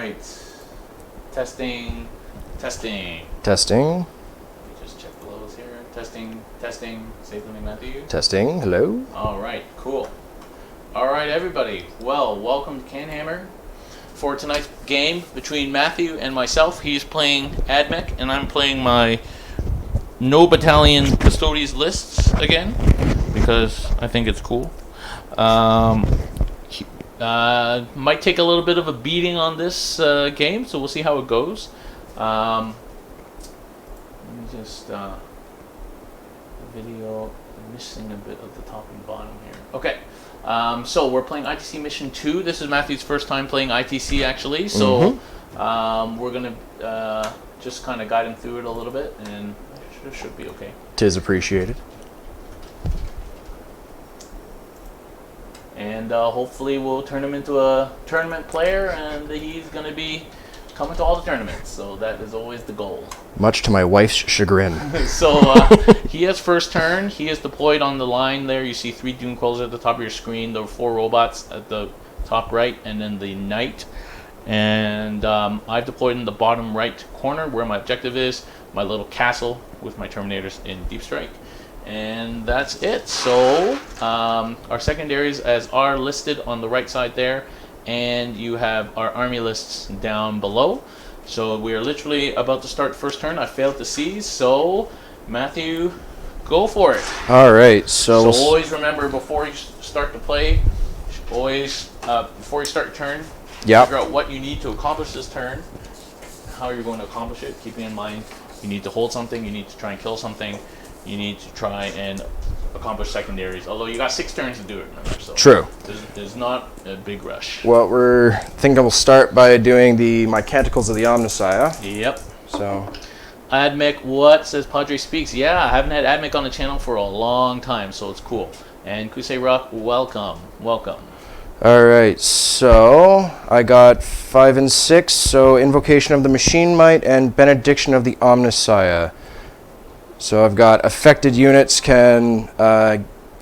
right. Testing. Testing. Testing. Let me just check the levels here. Testing. Testing. Say something, Matthew. Testing. Hello. All right. Cool. All right, everybody. Well, welcome to CanHammer. For tonight's game between Matthew and myself, he's playing Admech, and I'm playing my No Battalion Custodes lists again, because I think it's cool. Might take a little bit of a beating on this game, so we'll see how it goes. Let me just video. I'm missing a bit of the top and bottom here. Okay. So we're playing ITC Mission 2. This is Matthew's first time playing ITC, actually. So we're going to just kind of guide him through it a little bit, and it should be okay. 'Tis appreciated. And hopefully we'll turn him into a tournament player, and he's going to be coming to all the tournaments. So that is always the goal. Much to my wife's chagrin. So he has first turn. He is deployed on the line there. You see 3 Doom Crawlers at the top of your screen. There are 4 robots at the top right, and then the Knight. And I've deployed in the bottom right corner where my objective is. My little castle with my Terminators in Deep Strike. And that's it. So our secondaries are listed on the right side there. And you have our army lists down below. So we are literally about to start first turn. I failed to seize, so Matthew, go for it. All right, so always remember before you start to play, always before you start your turn, figure out what you need to accomplish this turn, how you're going to accomplish it. Keeping in mind, you need to hold something, you need to try and kill something, you need to try and accomplish secondaries. Although you got 6 turns to do it, remember? So true. There's not a big rush. Well, we're thinking we'll start by doing my Canticles of the Omnissiah. Yep. So, Admech, what says Padre Speaks? Yeah, I haven't had Admech on the channel for a long time, so it's cool. And Kusei Rock, welcome. all right, so I got 5 and 6. So Invocation of the Machine Might and Benediction of the Omnissiah. So I've got affected units have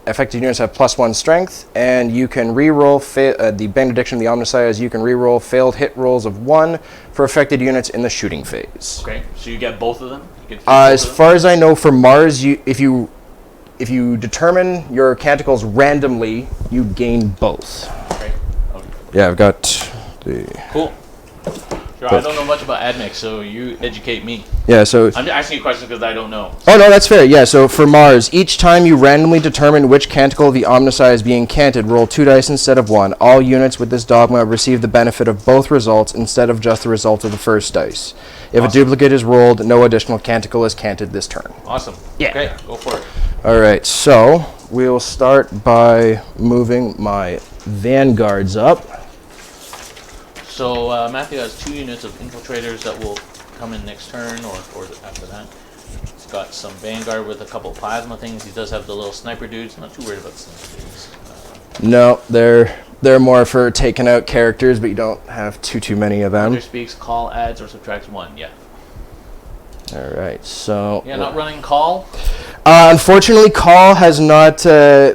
+1 strength, and you can reroll the Benediction of the Omnissiah is you can reroll failed hit rolls of 1 for affected units in the shooting phase. Okay, so you get both of them? As far as I know, for Mars, if you determine your Canticles randomly, you gain both. Okay. Yeah, I've got the... Cool. Sure, I don't know much about Admech, so you educate me. Yeah, so... I'm asking you questions because I don't know. Oh, no, that's fair. Yeah, so for Mars, each time you randomly determine which Canticle of the Omnissiah is being canted, roll 2 dice instead of 1. All units with this dogma receive the benefit of both results instead of just the result of the first dice. If a duplicate is rolled, no additional Canticle is canted this turn. Awesome. Yeah. Okay, go for it. All right, so we'll start by moving my Vanguards up. So Matthew has 2 units of infiltrators that will come in next turn or after that. He's got some Vanguard with a couple plasma things. He does have the little sniper dudes. Not too worried about the sniper dudes. No, they're more for taking out characters, but you don't have too many of them. Under speaks, call, adds, or subtracts 1. Yeah. All right, so... Yeah, not running call? Unfortunately, call has not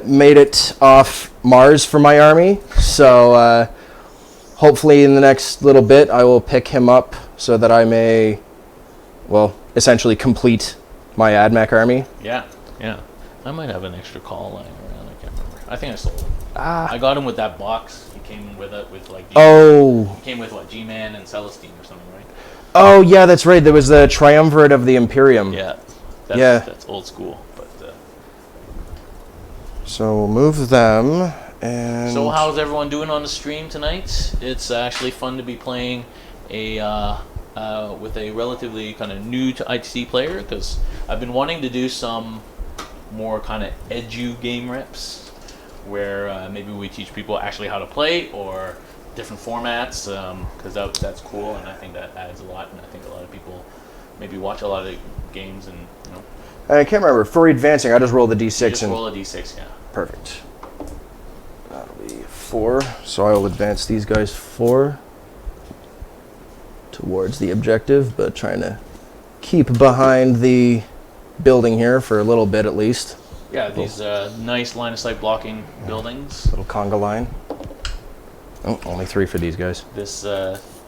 made it off Mars for my army, so... hopefully in the next little bit I will pick him up so that I may, well, essentially complete my Admech army. Yeah. I might have an extra call lying around. I can't remember. I think I sold him. I got him with that box. He came with it with like... He came with what, G-Man and Celestine or something, right? Oh, yeah, that's right. There was the Triumvirate of the Imperium. Yeah. That's old school. But so we'll move them. And so how's everyone doing on the stream tonight? It's actually fun to be playing with a relatively kind of new to ITC player, because I've been wanting to do some more kind of edu game reps where maybe we teach people actually how to play or different formats, because that's cool, and I think that adds a lot, and I think a lot of people maybe watch a lot of games and I can't remember. For advancing, I just roll the d6 just roll a d6, yeah. Perfect. 4, so I will advance these guys 4 towards the objective, but trying to keep behind the building here for a little bit at least. Yeah, these nice line of sight blocking buildings. Little conga line. Oh, only 3 for these guys. This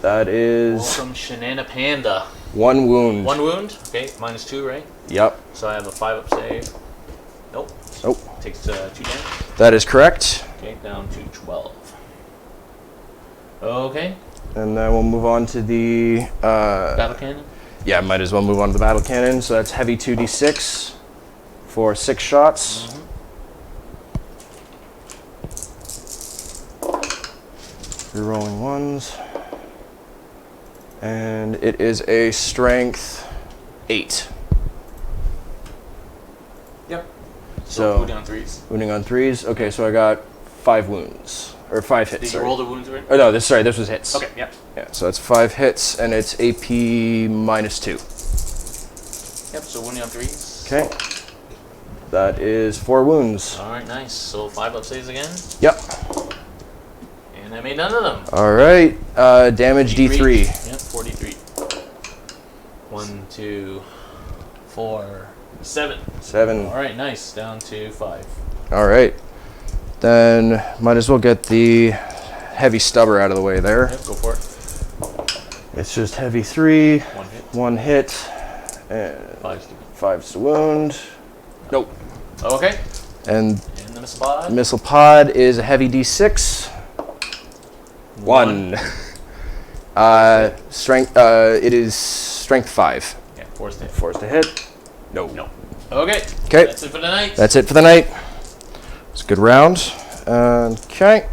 That is Welcome, Shanana Panda. 1 wound. 1 wound. Okay, -2, right? Yep. So I have a 5-up save. Nope. Nope. Takes 2 damage. That is correct. Okay, down to 12. Okay. And then we'll move on to the... Battle cannon. Yeah, might as well move on to the battle cannon. So that's heavy 2d6 for 6 shots. Rerolling ones. And it is a strength 8. Yep. So wounding on 3s. Wounding on 3s. Okay, so I got 5 wounds. Or 5 hits. Did you sorry. roll the wounds already? Oh no, this was hits. Okay, yep. Yeah, so that's 5 hits and it's AP -2. Yep, so wounding on 3s. Okay. That is 4 wounds. Alright, nice. So 5-up saves again. Yep. And I made none of them. Alright. Damage D3. Yep, 43. 1, 2, 4, 7. 7. Alright, nice. Down to 5. Alright. Then might as well get the heavy stubber out of the way there. Yep, go for it. It's just heavy 3. 1 hit. 1 hit. And 5's to wound. Nope. Okay. And the missile pod. missile pod is a heavy D6. 1. Strength. It is strength 5. Yeah, force to hit. Force to hit. No. No. Okay. Okay. That's it for the night. That's it for the night. It's a good round. Okay.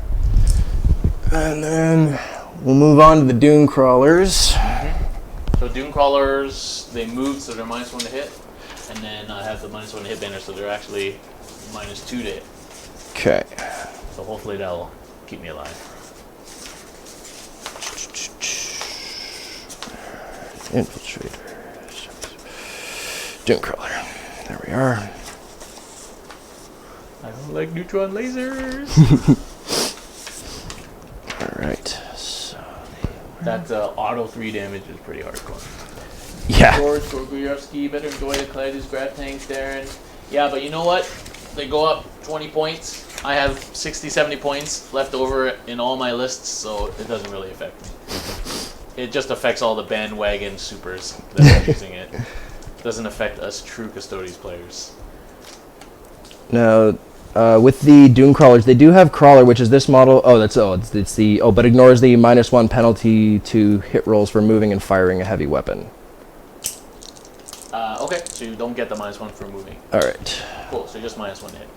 And then we'll move on to the Dune Crawlers. So Dune Crawlers, they move, so they're -1 to hit. And then I have the -1 to hit banner, so they're actually -2 to hit. Okay. So hopefully that'll keep me alive. Infiltrators. Dune Crawler. There we are. I don't like neutron lasers. Alright. So That auto 3 damage is pretty hardcore. yeah. George Gorguyevsky, better enjoy the Custodes grab tanks, Darren. Yeah, but you know what? They go up 20 points. I have 60, 70 points left over in all my lists, so it doesn't really affect me. It just affects all the bandwagon supers that are using it. Doesn't affect us true Custodes players. Now, with the Dune Crawlers, they do have Crawler, which is this model. Oh, it's the but ignores the -1 penalty to hit rolls for moving and firing a heavy weapon. Okay, so you don't get the -1 for moving. All right. Cool, so just -1 hit.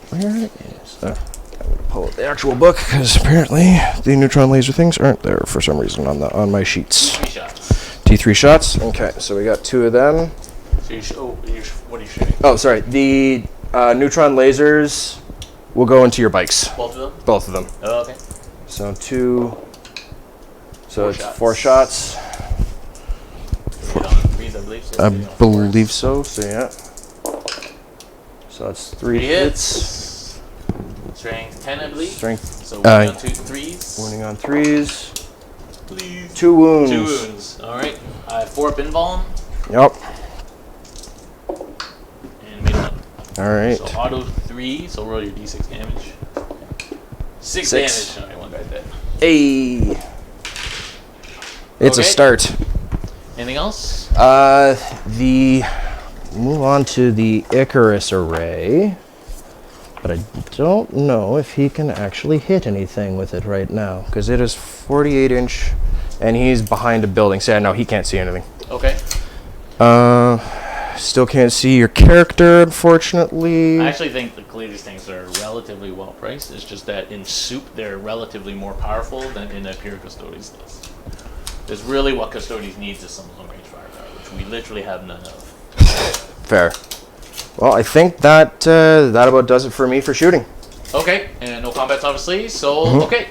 Where is? I'm gonna pull out the actual book because apparently the neutron laser things aren't there for some reason on my sheets. 3 shots. T3 shots. Okay, so we got 2 of them. So what are you shooting? Oh, sorry. The neutron lasers will go into your bikes. Both of them? Both of them. Oh, okay. So 2. So 4 it's shots. 4 shots. Hit on 3s, I believe. So I hit on 4s. believe so. So yeah. So that's 3 3 hits. hits. Strength 10, I believe. Strength. So wounding on 2 3s. Wounding on 3s. Please. 2 wounds. 2 wounds. Alright. I have 4 up invuln. Yep. And made 1. Alright. So auto 3, so roll your d6 damage. 6 6. damage. Alright, 1 guy's dead. Hey. It's a Okay. start. Anything else? Move on to the Icarus array. But I don't know if he can actually hit anything with it right now. Because it is 48 inch and he's behind a building. So no, he can't see anything. Okay. Still can't see your character, unfortunately. I actually think the Custodes things are relatively well priced. It's just that in soup they're relatively more powerful than in a pure Custodes list. Because really what Custodes needs is some long range firepower, which we literally have none of. Fair. Well, I think that that about does it for me for shooting. Okay, and no combats obviously. So okay,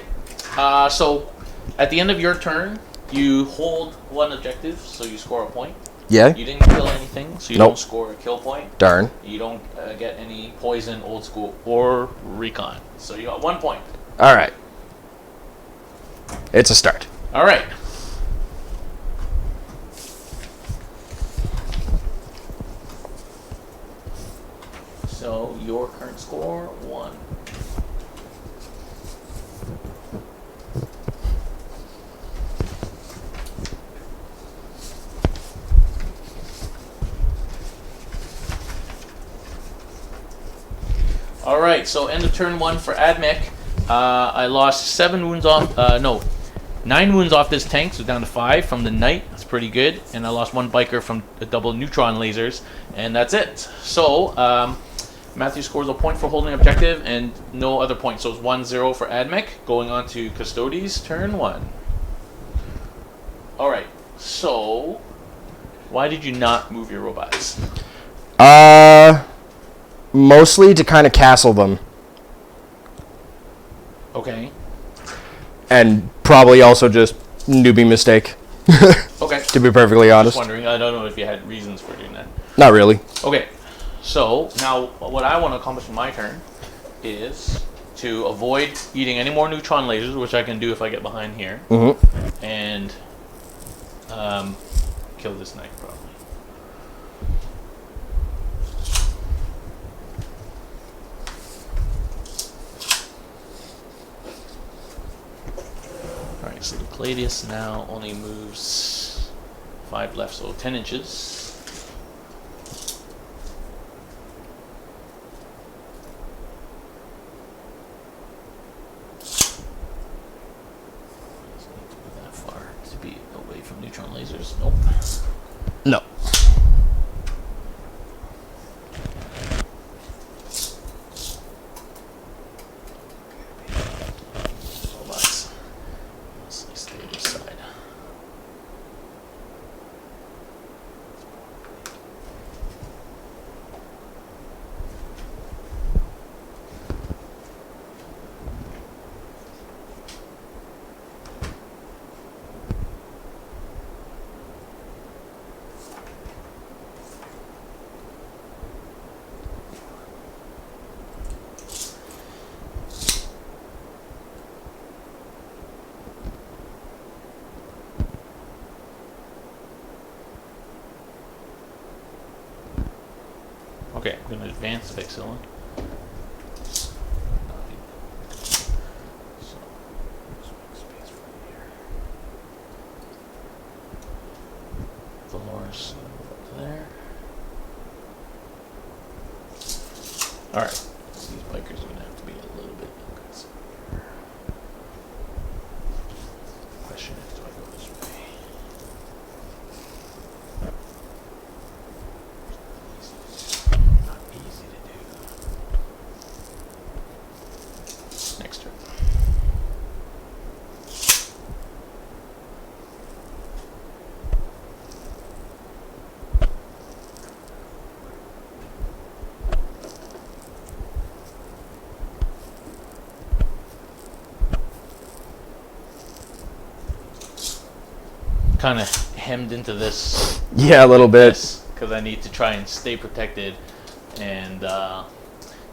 so at the end of your turn, you hold 1 objective, so you score a point. Yeah. You didn't kill anything, so you Nope. don't score a kill point. Darn. You don't get any poison, old school, or recon. So you got 1 point. All right. It's a start. All right. So your current score 1. All right, so end of turn 1 for Admech. I lost 7 wounds off. No, 9 wounds off this tank, so down to 5 from the knight. That's pretty good. And I lost 1 biker from the double neutron lasers, and that's it. So Matthew scores a point for holding objective, and no other points. So it's 1-0 for Admech. Going on to Custodes, turn 1. All right. So, why did you not move your robots? Mostly to kind of castle them. Okay. And probably also just newbie mistake. Okay. To be perfectly honest. Just wondering. I don't know if you had reasons for doing that. Not really. Okay. So, now what I want to accomplish in my turn is to avoid eating any more neutron lasers, which I can do if I get behind here. Mm-hmm. And kill this knight, probably. Alright, so the Gladius now only moves 5 left, so 10 inches. Neutron lasers. Nope. No. Robots. Let's stay this side. Okay, I'm going to advance the Vexilla. So, let's make space from here. Dolores up there. Alright, these bikers are going to have to be a little bit aggressive here. Question is, do I go this way? Not easy to do. Next turn. Kind of hemmed into this. Yeah, a little bit. Because I need to try and stay protected. And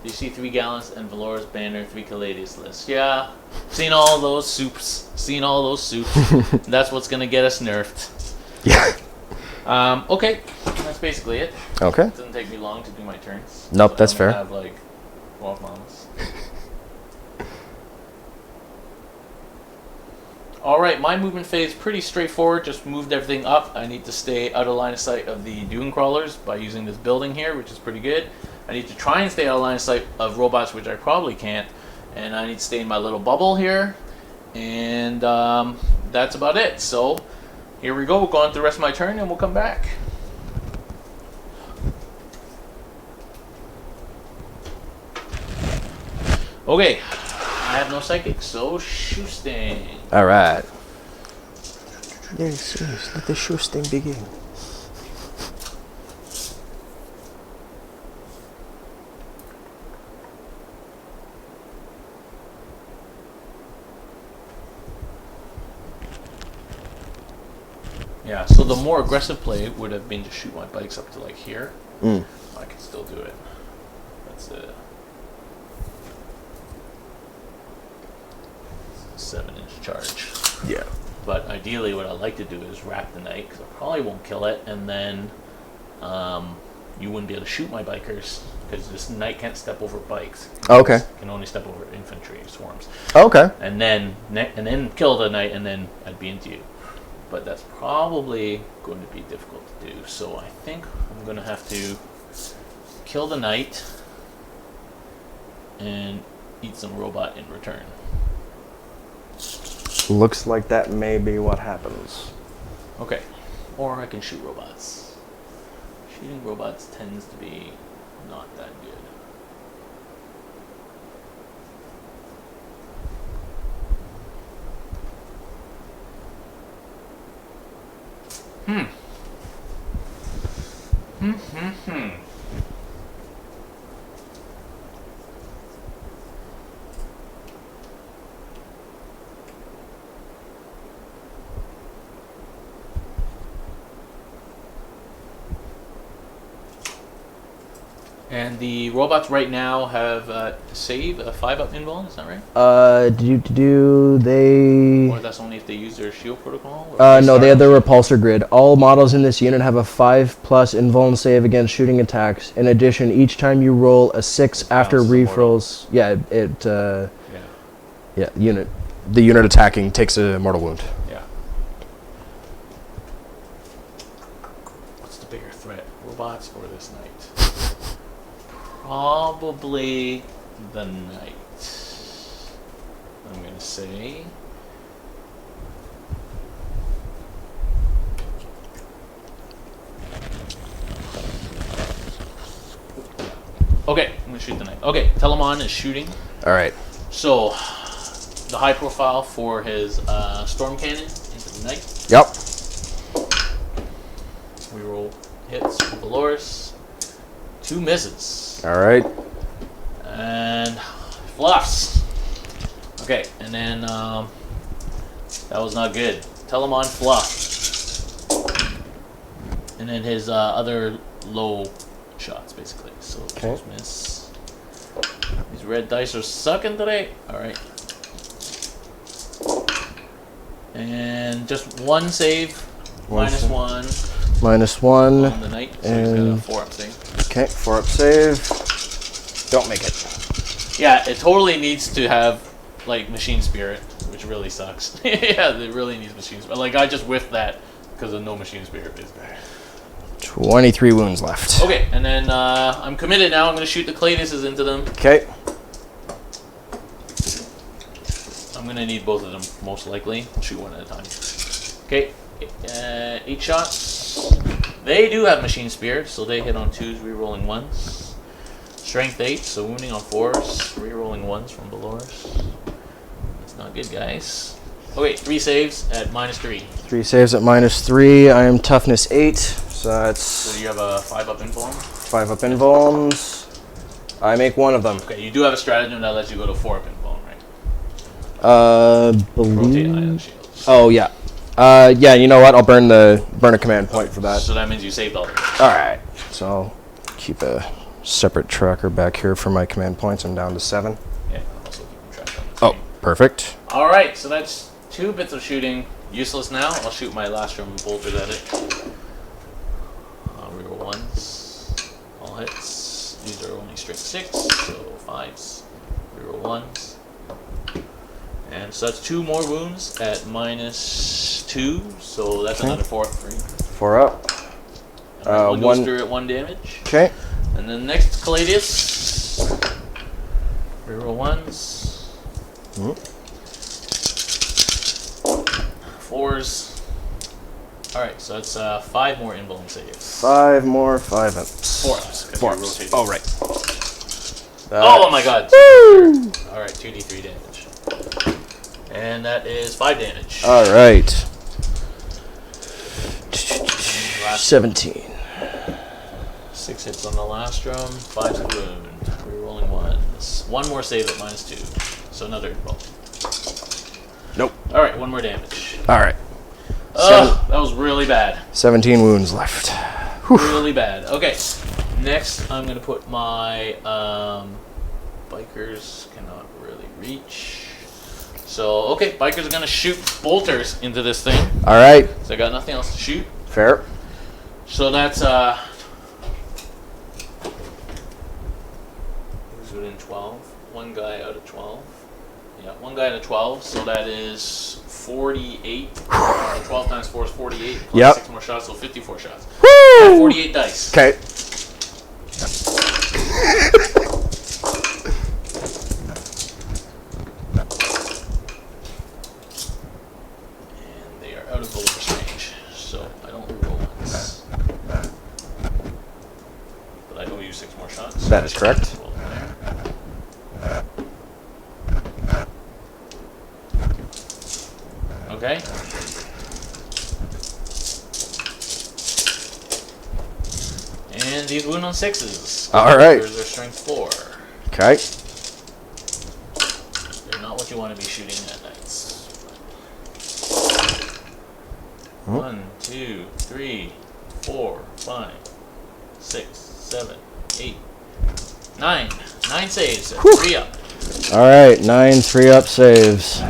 you see 3 gallons and Valora's banner, 3 Caladius list. Yeah, seen all those soups. Seen all those soups. That's what's gonna get us nerfed. Yeah. Okay, that's basically it. Okay. It doesn't take me long to do my turns. Nope, So that's I fair. have like 12 months. Alright, my movement phase pretty straightforward, just moved everything up. I need to stay out of line of sight of the dune crawlers by using this building here, which is pretty good. I need to try and stay out of line of sight of robots, which I probably can't. And I need to stay in my little bubble here. And that's about it. So here we go, we'll go on to the rest of my turn and we'll come back. Okay, I have no psychic, so shoosting. All right. Yes, yes. Let the shoosting begin. Yeah, so the more aggressive play would have been to shoot my bikes up to like here. Mm. I can still do it. That's a 7-inch charge. Yeah. But ideally what I'd like to do is wrap the knight, because I probably won't kill it, and then you wouldn't be able to shoot my bikers, because this knight can't step over bikes. Okay. It can only step over infantry swarms. Okay. And then kill the knight, and then I'd be into you. But that's probably going to be difficult to do. So I think I'm going to have to kill the knight, and eat some robot in return. Looks like that may be what happens. Okay. Or I can shoot robots. Shooting robots tends to be not that good. And the robots right now have save a 5-up invuln, is that right? They... Or that's only if they use their shield protocol? No, they have their repulsor grid. All models in this unit have a 5+ invuln save against shooting attacks. In addition, each time you roll a 6 after refills, the unit attacking takes a mortal wound. Yeah. What's the bigger threat, robots or this knight? Probably the knight. I'm gonna say. Okay, I'm gonna shoot the knight. Okay, Telemon is shooting. All right. So, the high profile for his storm cannon into the knight. Yep. We roll hits with Valorous. 2 misses. All right. And fluffs. Okay, and then that was not good. Telemon fluff. And then his other low shots, basically. So those miss. These red dice are sucking today. All right. And just 1 save. -1. -1. On the knight. So he's got a 4-up save. Okay, 4-up save. Don't make it. Yeah, it totally needs to have like machine spirit, which really sucks. Yeah, it really needs machine spirit. Like I just whiffed that because of no machine spirit. 23 wounds left. Okay, and then I'm committed now. I'm going to shoot the Clayduses into them. Okay. I'm going to need both of them, most likely. I'll shoot one at a time. Okay, 8 shots. They do have machine spirit, so they hit on 2s, re-rolling 1s. Strength 8, so wounding on 4s, re-rolling 1s from Valorous. That's not good, guys. Okay, 3 saves at -3. 3 saves at -3. I am toughness 8, so that's... So you have a 5-up invuln? 5-up invulns. I make 1 of them. Okay, you do have a stratagem that lets you go to 4-up invuln, right? Rotate ion shields. Oh, yeah. Yeah, you know what? I'll burn a command point for that. So that means you saved all of it. All right. So I'll keep a separate tracker back here for my command points. I'm down to 7. Yeah, I'm also keeping track on the screen. Oh, perfect. All right, so that's 2 bits of shooting. Useless now. I'll shoot my last room bolters at it. Reroll 1s. All hits. These are only strength 6, so 5s. Reroll 1s. And so that's 2 more wounds at -2, so that's another 4-up for you. 4 up. One goes through at 1 damage. Okay. And then next Caladius. Reroll 1s. 4s. Alright, so that's 5 more invuln saves. 5 more 5-ups. 4-ups. 4-ups. Oh, right. Oh my god. Alright, 2d3 damage. And that is 5 damage. All right. 17. 6 hits on the last drum, 5's a wound. Rerolling 1s. 1 more save at -2. So another roll. Nope. Alright, 1 more damage. All right. Ugh, that was really bad. 17 wounds left. Really bad. Okay. Next, I'm going to put my bikers cannot really reach. So, okay, bikers are going to shoot bolters into this thing. All right. So I got nothing else to shoot. Fair. So that's who's within 12? 1 guy out of 12. Yeah, 1 guy out of 12. So that is 48. 12 times 4 is 48. Plus Yep. 6 more shots, so 54 shots. Woo! 48 dice. Okay. out of bonus range, so I don't roll once. But I owe you 6 more shots. That is correct. Roll there. Okay. And these wound on 6s. All right. They're strength 4. Okay. They're not what you want to be shooting at nights. Oh. 1, 2, 3, 4, 5, 6, 7, 8, 9. 9 saves. Whew. 3 up. All right, 9 3-up saves.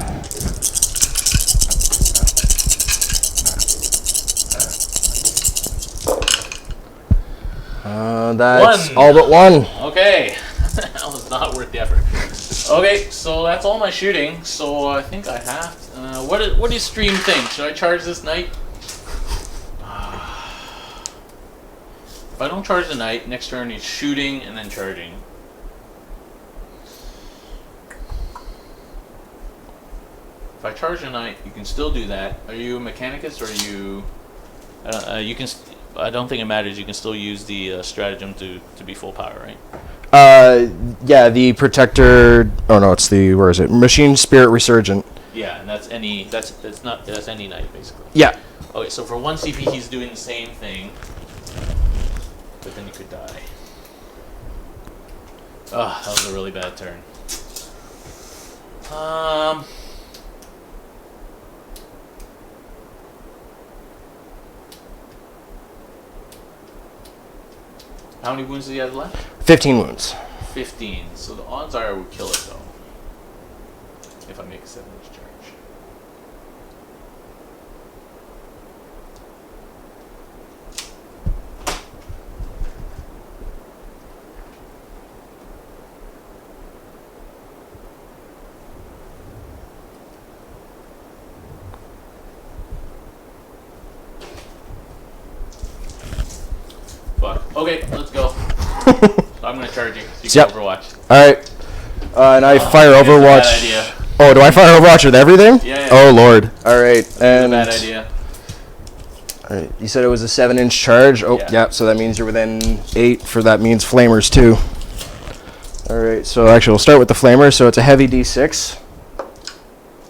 That's 1. all but 1. Okay. That was not worth the effort. Okay, so that's all my shooting. So I think I have to, what does Stream think? Should I charge this knight? If I don't charge the knight, next turn he's shooting and then charging. If I charge the knight, you can still do that. Are you a Mechanicus or are you... you can... I don't think it matters. You can still use the stratagem to be full power, right? Yeah, the Protector... Oh, no, it's the... Where is it? Machine Spirit Resurgent. Yeah, and that's any... That's any knight, basically. Yeah. Okay, so for 1 CP, he's doing the same thing. But then you could die. Oh, that was a really bad turn. How many wounds does he have left? 15 wounds. 15. So the odds are I would kill it, though. If I make a 7-inch charge. Fuck. Okay, let's go. I'm gonna charge you. So you can Overwatch. Alright. And I fire Overwatch. Bad idea. Oh, do I fire Overwatch with everything? Yeah. Oh, Lord. Alright. And Bad idea. Alright. You said it was a 7-inch charge? Oh, yeah. So that means you're within 8 for that means Flamers, too. Alright. So actually, we'll start with the Flamer. So it's a heavy D6.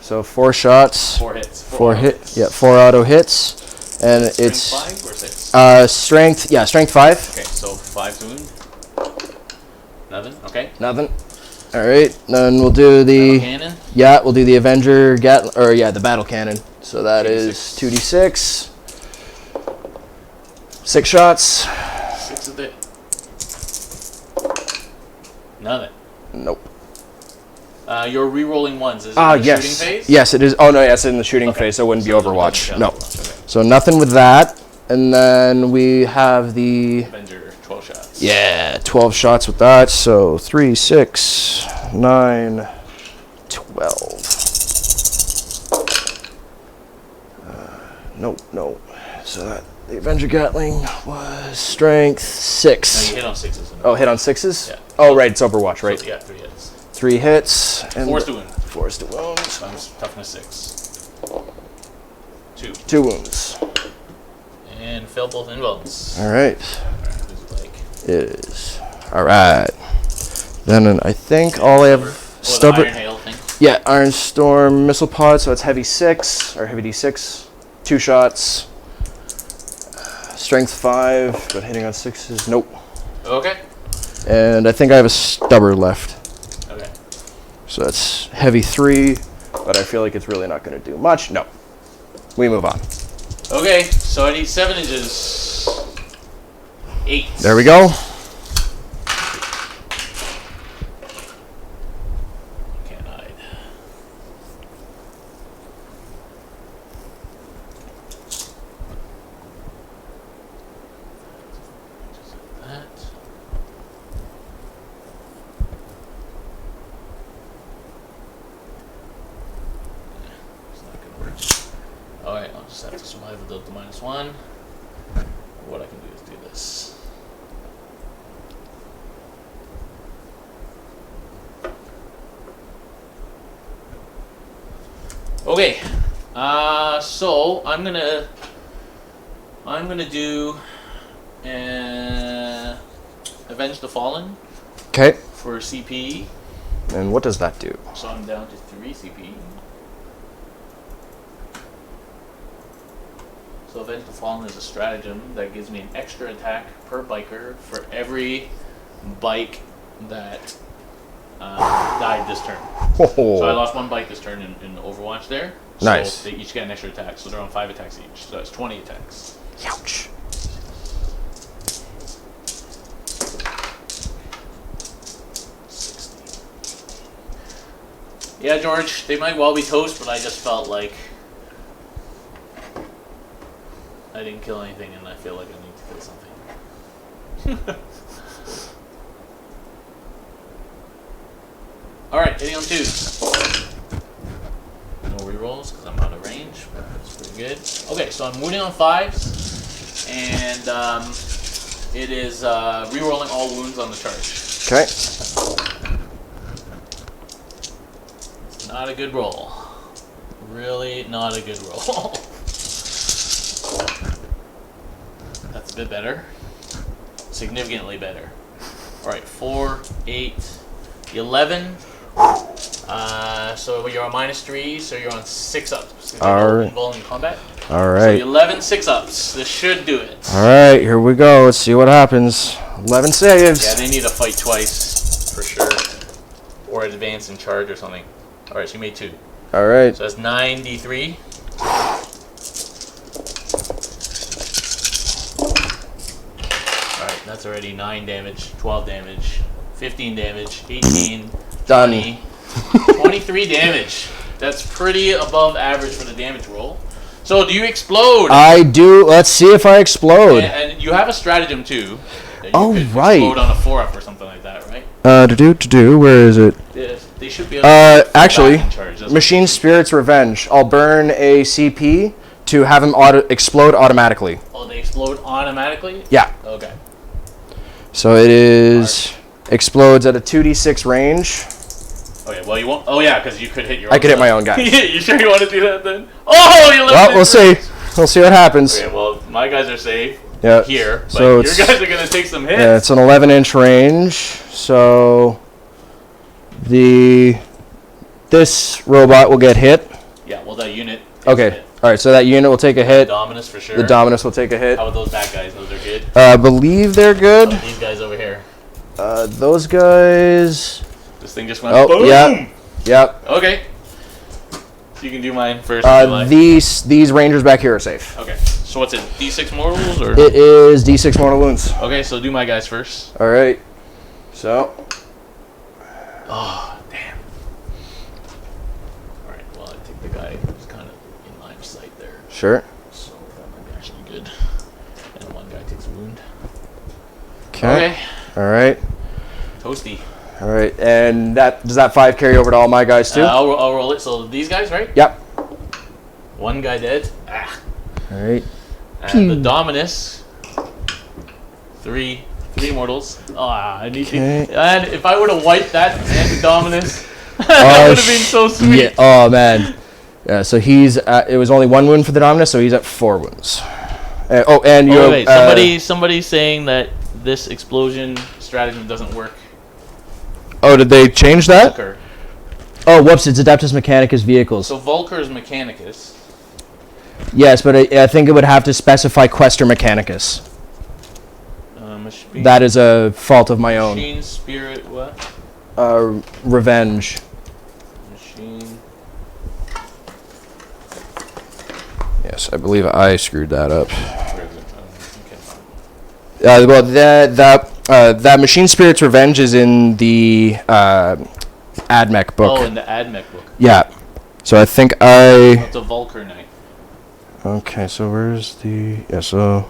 So 4 shots. 4 hits. 4 hits. Yeah, 4 auto hits. And it's... Strength 5 or 6? Strength, yeah, strength 5. Okay, so 5 wound. Nothing? Okay. Nothing. Alright, then we'll do the... Battle cannon? Yeah, we'll do the Avenger the battle cannon. So that is 2d6. 6 shots. 6 of it. Nothing. Nope. You're re-rolling ones. Is it in the yes. shooting phase? Yes, it is. Oh, no, yes, in the shooting phase, so it wouldn't be So Overwatch. it No. doesn't count. Okay. So nothing with that. And then we have the... Avenger, 12 shots. Yeah, 12 shots with that. So 3, 6, 9, 12. Nope, no. So that the Avenger Gatling was strength 6. No, you hit on 6s. Oh, hit on 6s? Yeah. Oh, right, it's Overwatch, right? So, yeah, 3 hits. 3 hits. And 4's to wound. 4's to wound. Times toughness 6. 2. 2 wounds. And fail both invulns. All right. Who's like? It is. All right. Then I think all I have... The stubborn. Iron Hail thing. Yeah, Iron Storm Missile Pod, so it's heavy 6, or heavy D6. 2 shots. Strength 5, but hitting on 6s, nope. Okay. And I think I have a Stubber left. Okay. So that's heavy 3, but I feel like it's really not going to do much. No. We move on. Okay, so I need 7 inches. 8. There we go. Can't hide. That. It's not gonna work. Alright, I'll just have to survive without the -1. What I can do is do this. Okay. So I'm gonna do Avenge the Fallen Okay. for CP. And what does that do? So I'm down to 3 CP. So Avenge the Fallen is a stratagem that gives me an extra attack per biker for every bike that died this turn. So I lost 1 bike this turn in Overwatch there. Nice. So they each get an extra attack. So they're on 5 attacks each. So that's 20 attacks. Ouch. Yeah, George, they might well be toast, but I just felt like I didn't kill anything, and I feel like I need to kill something. Alright, hitting on 2. No rerolls, because I'm out of range, but that's pretty good. Okay, so I'm wounding on 5s, and it is rerolling all wounds on the charge. Okay. Not a good roll. Really not a good roll. That's a bit better. Significantly better. Alright, 4, 8, 11. So you're on -3, so you're on 6 ups. Alright. Involved in combat. Alright. So 11 6 ups. This should do it. Alright, here we go. Let's see what happens. 11 saves. Yeah, they need to fight twice for sure. Or advance and charge or something. Alright, so you made 2. Alright. So that's 9d3. Alright, that's already 9 damage, 12 damage, 15 damage, 18, Done. 20, 23 damage. That's pretty above average for the damage roll. So do you explode? I do. Let's see if I explode. And you have a stratagem too. That you Oh, could right. Explode on a 4-up or something like that, right? Where is it? They should be able to fall actually, back and charge. That's Machine Spirit's Revenge. I'll burn a CP to have him explode automatically. Oh, they explode automatically? Yeah. Okay. So it is explodes at a 2d6 range. Okay, well, you won't. Oh, yeah, because you could hit your own I could hit my stuff. own guy. You sure you want to do that then? Oh, you left Well, it we'll see. first. We'll see what happens. Okay, well, my guys are safe Yeah. here, but So your it's- guys are going to take some hits. Yeah, it's an 11-inch range. So this robot will get hit. Yeah, well, that unit. takes Okay. a hit. All right. So that unit will take a hit. Dominus for sure. The Dominus will take a hit. How about those bad guys? Those are good. I believe they're good. Oh, these guys over here. Those guys. This thing just went Oh, boom. yeah. Yep. Okay. You can do mine first. if you like. These rangers back here are safe. Okay. So what's it? D6 mortals or? It is D6 mortal wounds. Okay, so do my guys first. All right. So Oh, damn. Alright, well, I think the guy who's kind of in line of sight there. sure. So that might be actually good. And one guy takes a wound. Okay. All right. Toasty. All right. And does that 5 carry over to all my guys too? I'll roll it. So these guys, right? Yep. One guy dead. Ah. All right. And the Dominus. Three mortals. Ah, I need Okay. to. And if I would have wiped that and the Dominus, that would have been so sweet. Yeah. Oh man. Yeah. So it was only 1 wound for the Dominus, so he's at 4 wounds. And you. Oh, wait, somebody's saying that this explosion stratagem doesn't work. Oh, did they change that? Volker. Oh, whoops! It's Adeptus Mechanicus vehicles. So Volker is Mechanicus. Yes, but I think it would have to specify Quester Mechanicus. Machine, That is a fault of my own. Machine Spirit, what? Revenge. Machine. Yes, I believe I screwed that up. Where is it? Okay. Well, that Machine Spirit's Revenge is in the Admech book. Oh, in the Admech book. Yeah. So I think It's a Volker Knight. Okay, so where's the... Yeah, so...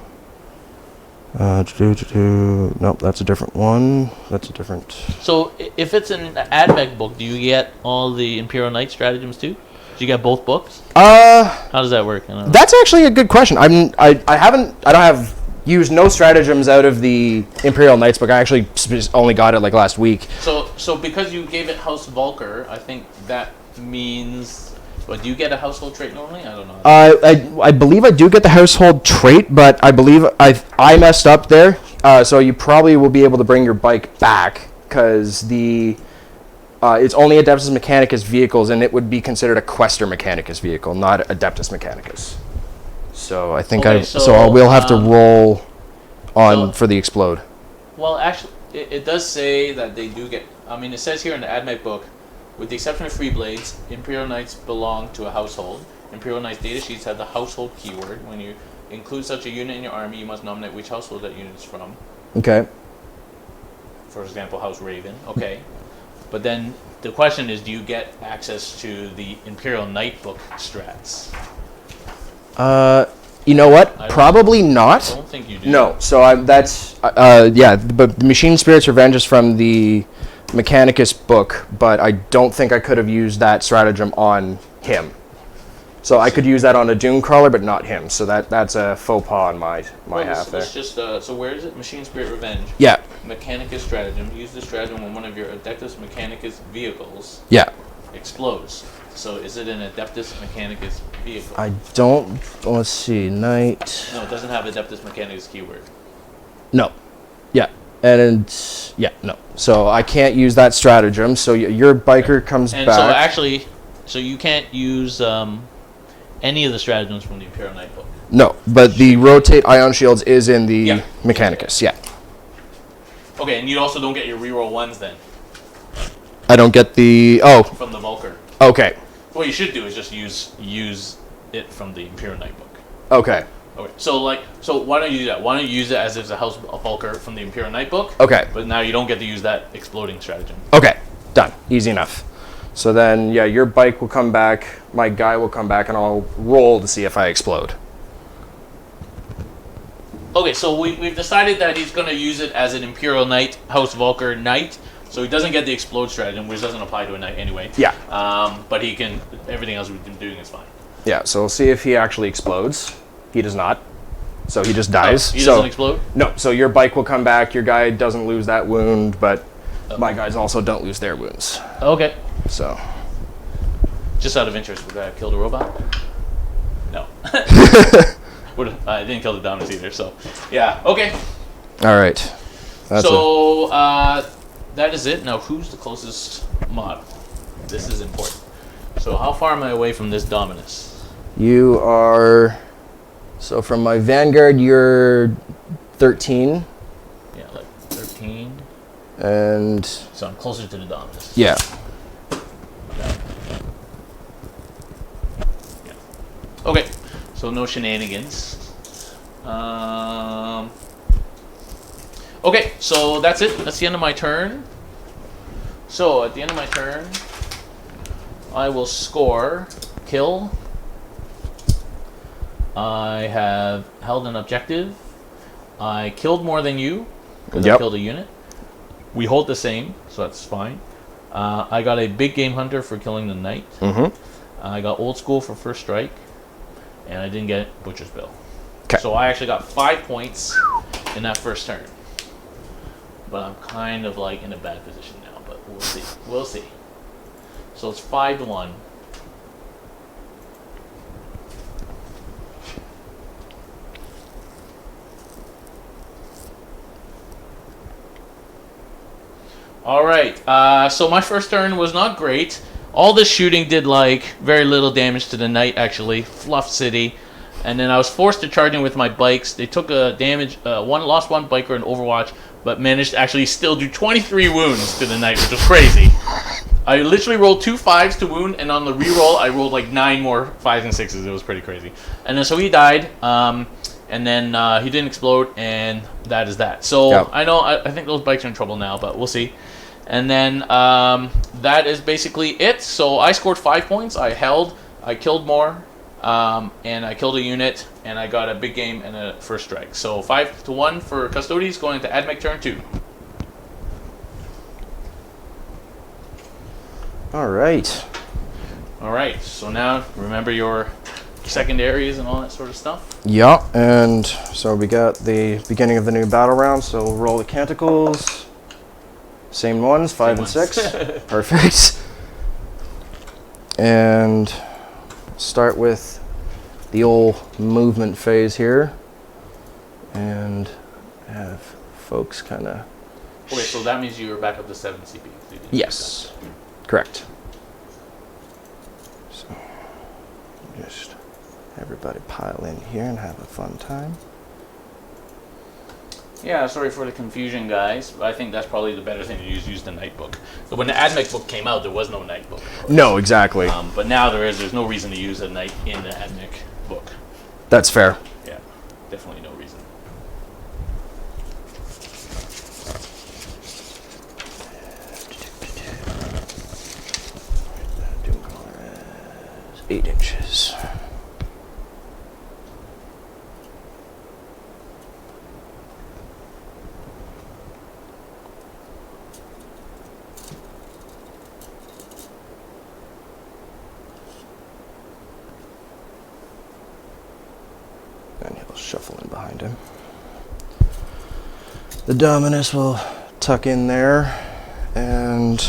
Nope, that's a different one. That's a different... So if it's an Admech book, do you get all the Imperial Knight stratagems too? Do you get both books? How does that work? I don't know. That's actually a good question. I don't have used no stratagems out of the Imperial Knights book. I actually only got it like last week. So because you gave it House Volker, I think that means But do you get a household trait normally? I don't know. I believe I do get the household trait, but I believe I messed up there. So you probably will be able to bring your bike back because it's only Adeptus Mechanicus vehicles, and it would be considered a Quester Mechanicus vehicle, not Adeptus Mechanicus. So I think Okay, so I will have to roll on for the explode. Well, actually, it does say that they do get. I mean, it says here in the Admech book, with the exception of free blades, Imperial Knights belong to a household. Imperial Knights data sheets have the household keyword. When you include such a unit in your army, you must nominate which household that unit is from. Okay. For example, House Raven. Okay. But then the question is, do you get access to the Imperial Knight book strats? You know what? Probably not. I don't think you do. No. So yeah. But the Machine Spirit's Revenge is from the Mechanicus book, but I don't think I could have used that stratagem on him. So I could use that on a Doom Crawler, but not him. So that's a faux pas on my half there. Let's just so where is it? Machine Spirit Revenge. Yeah. Mechanicus stratagem. Use the stratagem when one of your Adeptus Mechanicus vehicles explodes. So is it an Adeptus Mechanicus vehicle? I don't. Let's see. Knight. No, it doesn't have Adeptus Mechanicus keyword. No. Yeah. No. So I can't use that stratagem. So your biker comes back. And so actually, you can't use any of the stratagems from the Imperial Knight book. No, but the rotate ion shields is in the Mechanicus. Yeah. Okay, and you also don't get your reroll ones then. I don't get the from the Vulker. Okay. What you should do is just use it from the Imperial Knight book. Okay. Okay. So why don't you do that? Why don't you use it as if it's a House of Vulker from the Imperial Knight book? Okay. But now you don't get to use that exploding stratagem. Okay. Done. Easy enough. So then, yeah, your bike will come back, my guy will come back, and I'll roll to see if I explode. Okay, so we've decided that he's going to use it as an Imperial Knight, House Vulker Knight, so he doesn't get the explode stratagem, which doesn't apply to a Knight anyway. Yeah. But he can, everything else we've been doing is fine. Yeah, so we'll see if he actually explodes. He does not. So he just dies. He doesn't explode? No, so your bike will come back, your guy doesn't lose that wound, but my guys also don't lose their wounds. Okay. So. Just out of interest, would I have killed a robot? No. I didn't kill the Dominus either, so. Yeah, okay. Alright. So, that is it. Now, who's the closest mod? This is important. So, how far am I away from this Dominus? You are... So, from my Vanguard, you're 13. Yeah, like 13. And... So, I'm closer to the Dominus. Yeah. Okay, so no shenanigans. Okay, so that's it. That's the end of my turn. So at the end of my turn, I will score kill. I have held an objective. I killed more than you because I killed a unit. We hold the same, so that's fine. I got a big game hunter for killing the knight. I got old school for first strike. And I didn't get Butcher's Bill. Okay. So I actually got 5 points in that first turn. But I'm kind of like in a bad position now, but we'll see. We'll see. So it's 5-1. Alright, so my first turn was not great. All this shooting did like very little damage to the knight actually, Fluff City, and then I was forced to charge in with my bikes. They took a damage, lost one biker in Overwatch, but managed to actually still do 23 wounds to the knight, which was crazy. I literally rolled 2 5s to wound, and on the reroll I rolled like 9 more 5s and 6s. It was pretty crazy. And then so he died, and then he didn't explode, and that is that. So I know I think those bikes are in trouble now, but we'll see. And then that is basically it. So I scored 5 points. I held. I killed more. And I killed a unit. And I got a big game and a first strike. So 5-1 for Custodes going into Admech turn 2. All right. All right. So now remember your secondaries and all that sort of stuff. Yeah. And so we got the beginning of the new battle round. So we'll roll the canticles. Same ones, 5 and 6. Perfect. And start with the old movement phase here, and have folks kind of. Okay, so that means you were back up to 7 CP. So Yes, correct. So just everybody pile in here and have a fun time. Yeah, sorry for the confusion, guys. I think that's probably the better thing to use the night book. But when the Admech book came out, there was no night book. No, exactly. But now there is. There's no reason to use a night in the Admech book. That's fair. Yeah, definitely no reason. Doom color is 8 inches. And he'll shuffle in behind him. The Dominus will tuck in there, and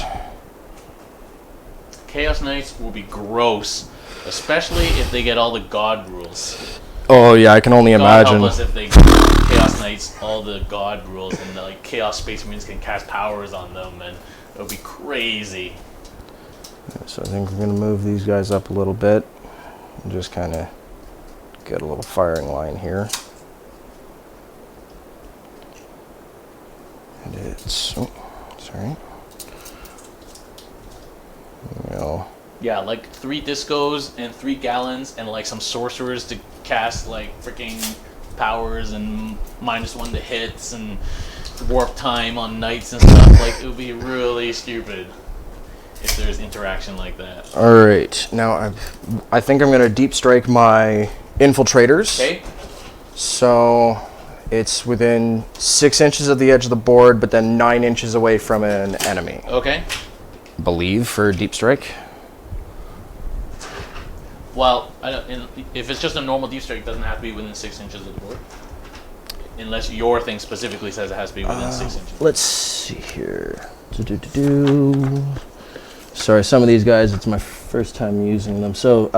Chaos Knights will be gross, especially if they get all the God rules. oh yeah, I can only God imagine. help us if they give Chaos Knights all the God rules and like Chaos Space Marines can cast powers on them, and it'll be crazy. So I think we're going to move these guys up a little bit and just kind of get a little firing line here. And it's, oh, sorry. Yeah, like 3 discos and 3 gallons and like some sorcerers to cast like freaking powers and -1 to hits and warp time on knights and stuff. Like, it would be really stupid if there's interaction like that. All right, now I think I'm going to deep strike my infiltrators. Okay. So it's within 6 inches of the edge of the board, but then 9 inches away from an enemy. Okay. Believe for deep strike. Well, if it's just a normal deep strike, it doesn't have to be within 6 inches of the board. Unless your thing specifically says it has to be within 6 inches. Let's see here. Sorry, some of these guys, it's my first time using them. So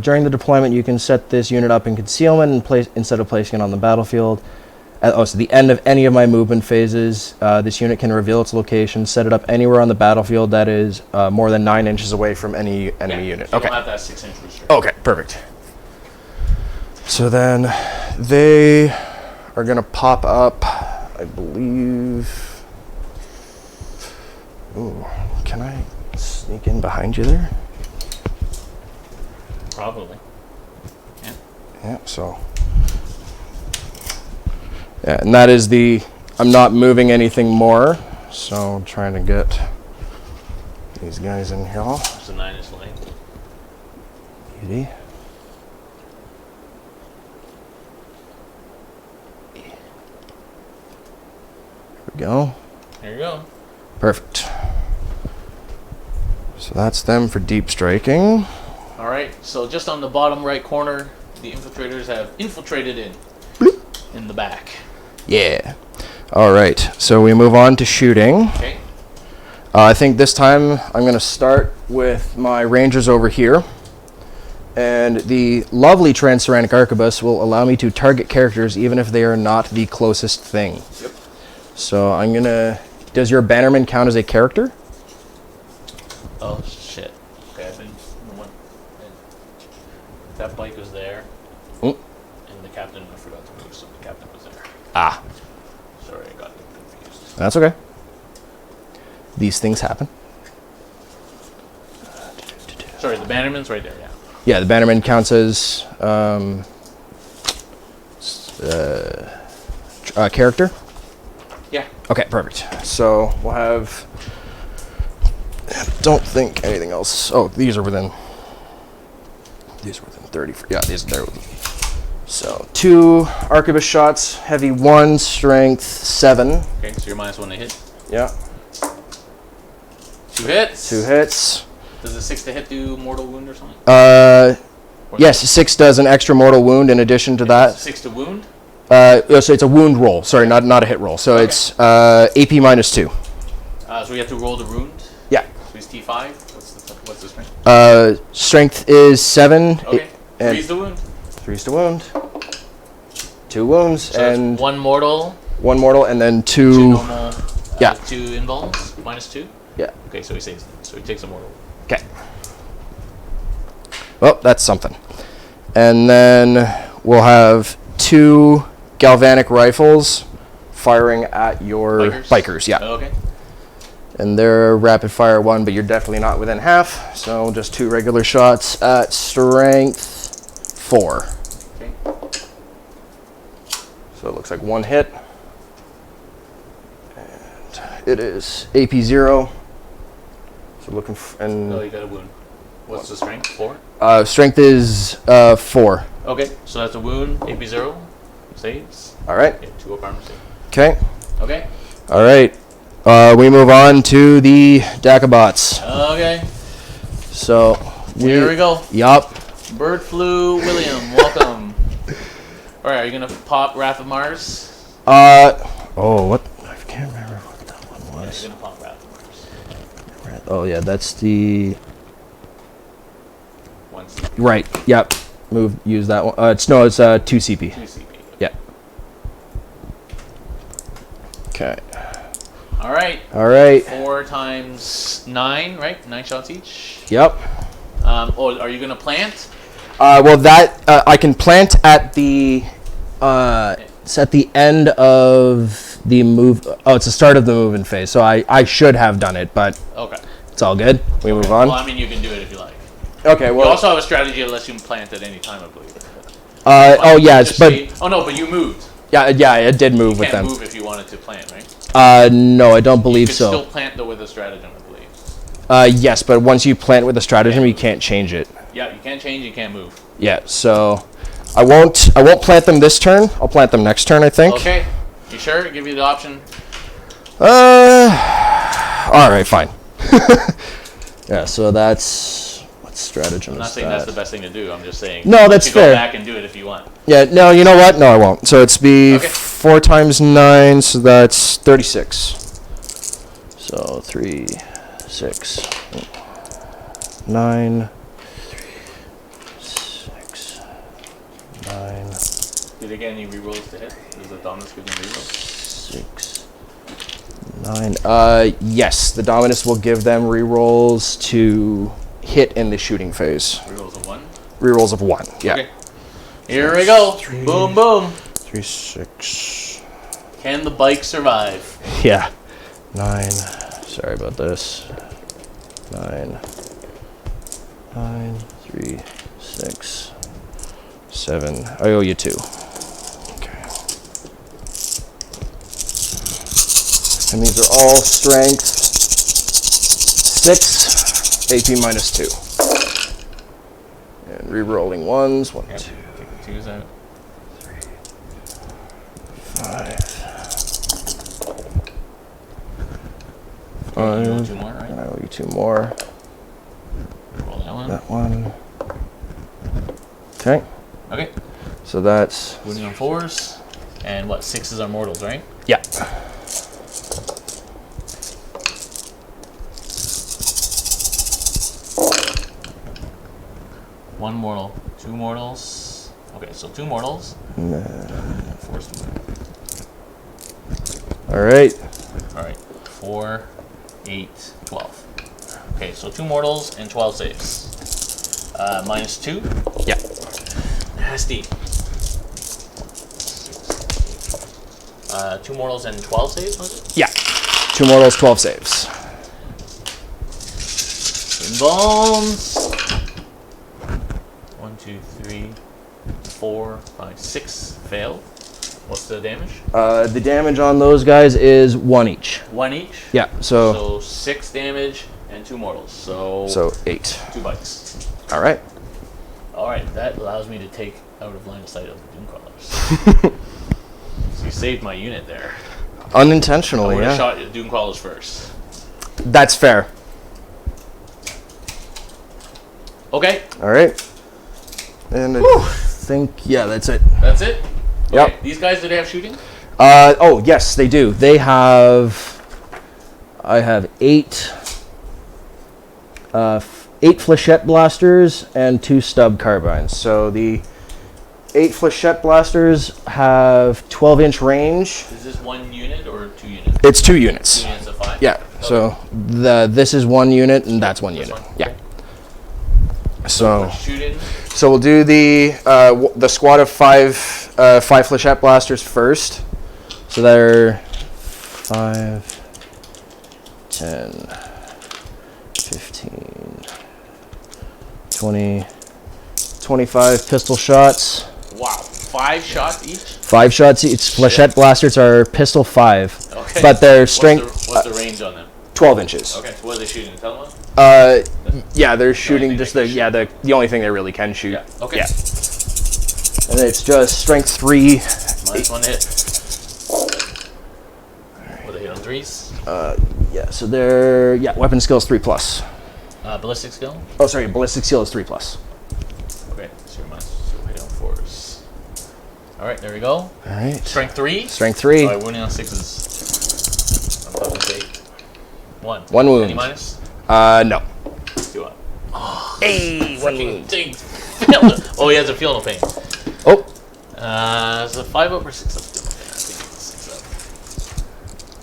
during the deployment, you can set this unit up in concealment and place instead of placing it on the battlefield. So the end of any of my movement phases, this unit can reveal its location, set it up anywhere on the battlefield that is more than 9 inches away from any enemy unit. So you Okay. don't have that 6 inch restriction. Okay, perfect. So then they are going to pop up, I believe. Ooh, can I sneak in behind you there? Probably. Yeah. Yeah, so. Yeah, and that is I'm not moving anything more, so I'm trying to get these guys in here. It's a 9 inch length. Beauty. Here we go. There you go. Perfect. So that's them for deep striking. Alright, so just on the bottom right corner, the infiltrators have infiltrated in the back. Yeah. All right. So we move on to shooting. Okay. I think this time I'm going to start with my rangers over here. And the lovely Transuranic Arquebus will allow me to target characters even if they are not the closest thing. Yep. So I'm going to... Does your Bannerman count as a character? Oh, shit. Okay, I've been... That bike was there. Mm. And the captain, I forgot to move, so the captain was there. Ah. Sorry, I got confused. That's okay. These things happen. Sorry, the Bannerman's right there, yeah. Yeah, the Bannerman counts as character? Yeah. Okay, perfect. So we'll have... Don't think anything else. Oh, these are within 30. Yeah, these are there. So 2 arquebus shots, heavy 1, strength 7. Okay, so you're -1 to hit. Yeah. 2 hits. 2 hits. Does a 6 to hit do mortal wound or something? Or Yes, 6 does an extra mortal wound in addition to that. 6 to wound? So it's a wound roll. Sorry, not a hit roll. So Okay. it's AP -2. So we have to roll the wound? Yeah. So he's T5? What's What's the strength? Strength is 7. Okay. And 3's the wound. 3's the wound. 2 wounds So and that's 1 mortal. 1 mortal, and then 2. 2 normal. Yeah. 2 invuls. -2. Yeah. Okay, so he saves. So he takes a mortal. Okay. Well, that's something. And then we'll have 2 galvanic rifles firing at your bikers. Yeah. Okay. And they're rapid fire 1, but you're definitely not within half. So just 2 regular shots at strength 4. Okay. So it looks like 1 hit. And it is AP 0. So looking and Oh, you got a wound. What's the strength? 4? strength is 4. Okay, so that's a wound. AP 0. Saves. All right. Yeah, 2 up armor save. Okay. Okay. All right. We move on to the Dakabots. Okay. So Here we go. Yup. Bird flu, William. Welcome. All right, are you gonna pop Wrath of Mars? Oh, what? I can't remember what that one Yeah, was. you're gonna pop Wrath of Mars. Oh yeah, that's the 1 CP. right. Yep. Use that one. It's 2 CP. 2 CP. Yeah. Okay. All right. All right. 4 times 9, right? 9 shots each. Yep. Oh, are you gonna plant? Well, that I can plant at the. It's at the end of the move. Oh, it's the start of the moving phase. So I should have done it, but Okay. it's all good. We move on. Well, I mean, you can do it if you like. Okay. You Well. also have a strategy that lets you plant at any time, I believe. Oh yeah, Just but say- oh no, but you moved. yeah, it did move You with can't them. move if you wanted to plant, right? No, I don't You believe could so. still plant though with a stratagem, I believe. Yes, but once you plant with a stratagem, you can't change it. Yeah, you can't change, you can't move. Yeah, so I won't plant them this turn. I'll plant them next turn, I think. Okay. You sure? Give you the option. All right, fine. Yeah, so that's what stratagem I'm not is saying that? that's the best thing to do. I'm just saying. No, let that's you fair. Go back and do it if you want. Yeah, no, you know what? No, I won't. So it's be Okay. 4 times 9, so that's 36. So 3, 6, 9, 6, 9, Did they get any rerolls to hit? Does the Dominus give them rerolls? 6, 9. Yes, the Dominus will give them rerolls to hit in the shooting phase. Rerolls of 1? Rerolls of 1, yeah. Okay. Here we go. Boom, boom. 3, 6. Can the bike survive? Yeah. 9. Sorry about this. 9. 9, 3, 6, 7. I owe you 2. Okay. And these are all strength 6, AP -2. And re-rolling 1s. 1, Yep. 2, Take the 2s out. 5. You want 2 more, right? I owe you 2 more. Roll that one. That one. Okay. Okay. So that's Wounding on 4s. And what? 6s are mortals, right? yeah. One mortal. 2 mortals. Okay, so 2 mortals. Forced wound. All right. Alright. 4, 8, 12. Okay, so 2 mortals and 12 saves. -2. Yeah. Nasty. 2 mortals and 12 saves, was it? Yeah. 2 mortals, 12 saves. In bones. 1, 2, 3, 4, 5, 6 failed. What's the damage? The damage on those guys is 1 each. 1 each. Yeah. So So 6 damage and 2 mortals. So 8. 2 bites. All right. All right, that allows me to take out of line of sight of the Doomcrawlers. So you saved my unit there. I Unintentionally, would have yeah. shot the Doomcrawlers first. That's fair. Okay, All right. And I think yeah, that's it. that's it. Yep. Okay, these guys, do they have shooting? Oh yes, they do. They have. I have 8. 8 flechette blasters and 2 stub carbines. So the 8 flechette blasters have 12-inch range. Is this 1 unit or 2 units? It's 2 units. 2 units of 5? Yeah. Okay. So this is 1 unit and that's 1 unit. Yeah. Okay. So shooting. So we'll do the squad of 5 flechette blasters first. So they're 5, 10, 15, 20, 25 pistol shots. Wow, 5 shots each? 5 shots each. Flechette blasters are pistol 5. Okay. But their strength... What's the range on them? 12 inches. Okay, so what are they shooting? Tell them. Yeah, they're shooting just the only thing they really can shoot. Yeah. Okay. Yeah. And it's just strength 3. Minus 1 hit. What, they hit on 3s? Yeah, so they're weapon skills 3+. Ballistic skill? Oh, sorry, ballistic skill is 3+. Okay, so you're minus 2 hit on 4s. Alright, there we go. Alright. Strength 3? Strength 3. Alright, wounding on 6s. I'm probably 8. 1 wound. Any minus? No. 2 up. Hey, 1 Freaking wound. thing. Oh, he has a feel no pain. Oh. Is it 5 up or 6 up? I think it's 6 up.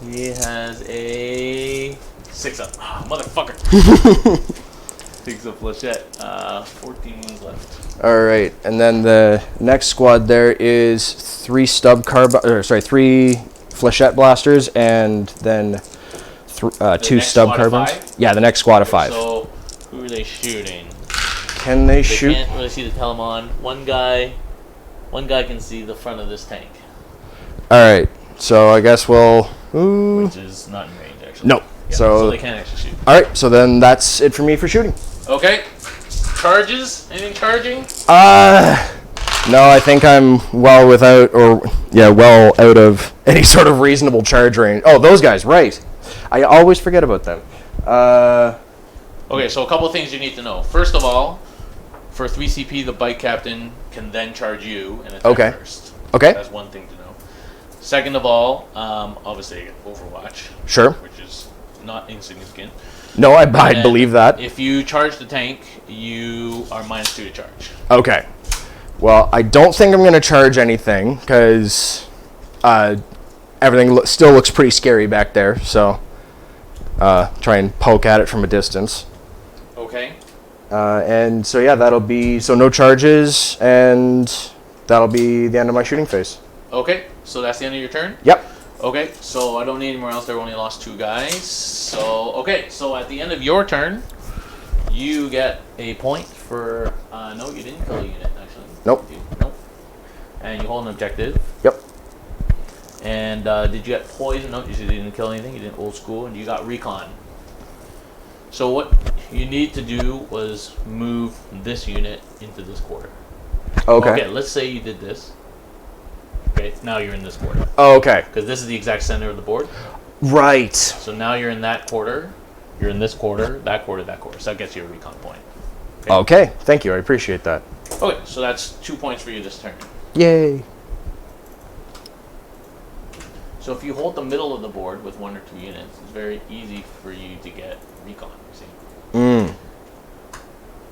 He has a 6 up. Oh, motherfucker. 6 up flechette. 14 wounds left. All right, and then the next squad there is 3 3 flechette blasters and then 2 stub carbines. Yeah, the next squad of 5. So, who are they shooting? Can they shoot? Can't really see the telemon. One guy can see the front of this tank. All right, so I guess we'll. Ooh. Which is not in range, actually. No. Yeah, so they can't actually shoot. All right, so then that's it for me for shooting. Okay. Charges? Anything charging? No, I think I'm well out of any sort of reasonable charge range. Oh, those guys, right. I always forget about them. Okay, so a couple of things you need to know. First of all, for 3CP, the bike captain can then charge you and attack first. Okay. That's one thing to know. Second of all, obviously Overwatch. Sure. Which is not insignificant. No, I believe that. If you charge the tank, you are minus 2 to charge. Okay. Well, I don't think I'm going to charge anything because everything still looks pretty scary back there. So try and poke at it from a distance. Okay. And so yeah, that'll be no charges, and that'll be the end of my shooting phase. Okay, so that's the end of your turn? Yep. Okay, so I don't need anywhere else. There only lost 2 guys. So okay, so at the end of your turn, you get a point for. No, you didn't kill a unit actually. Nope. Nope. And you hold an objective. Yep. And did you get poison? No, you didn't kill anything. You didn't old school, and you got recon. So what you need to do was move this unit into this quarter. Okay. Okay, let's say you did this. Okay, now you're in this quarter. Oh, okay. Because this is the exact center of the board. Right. So now you're in that quarter. You're in this quarter, that quarter, that quarter. So that gets you a recon point. Okay. Thank you. I appreciate that. Okay, so that's 2 points for you this turn. Yay. So if you hold the middle of the board with 1 or 2 units, it's very easy for you to get recon, you see?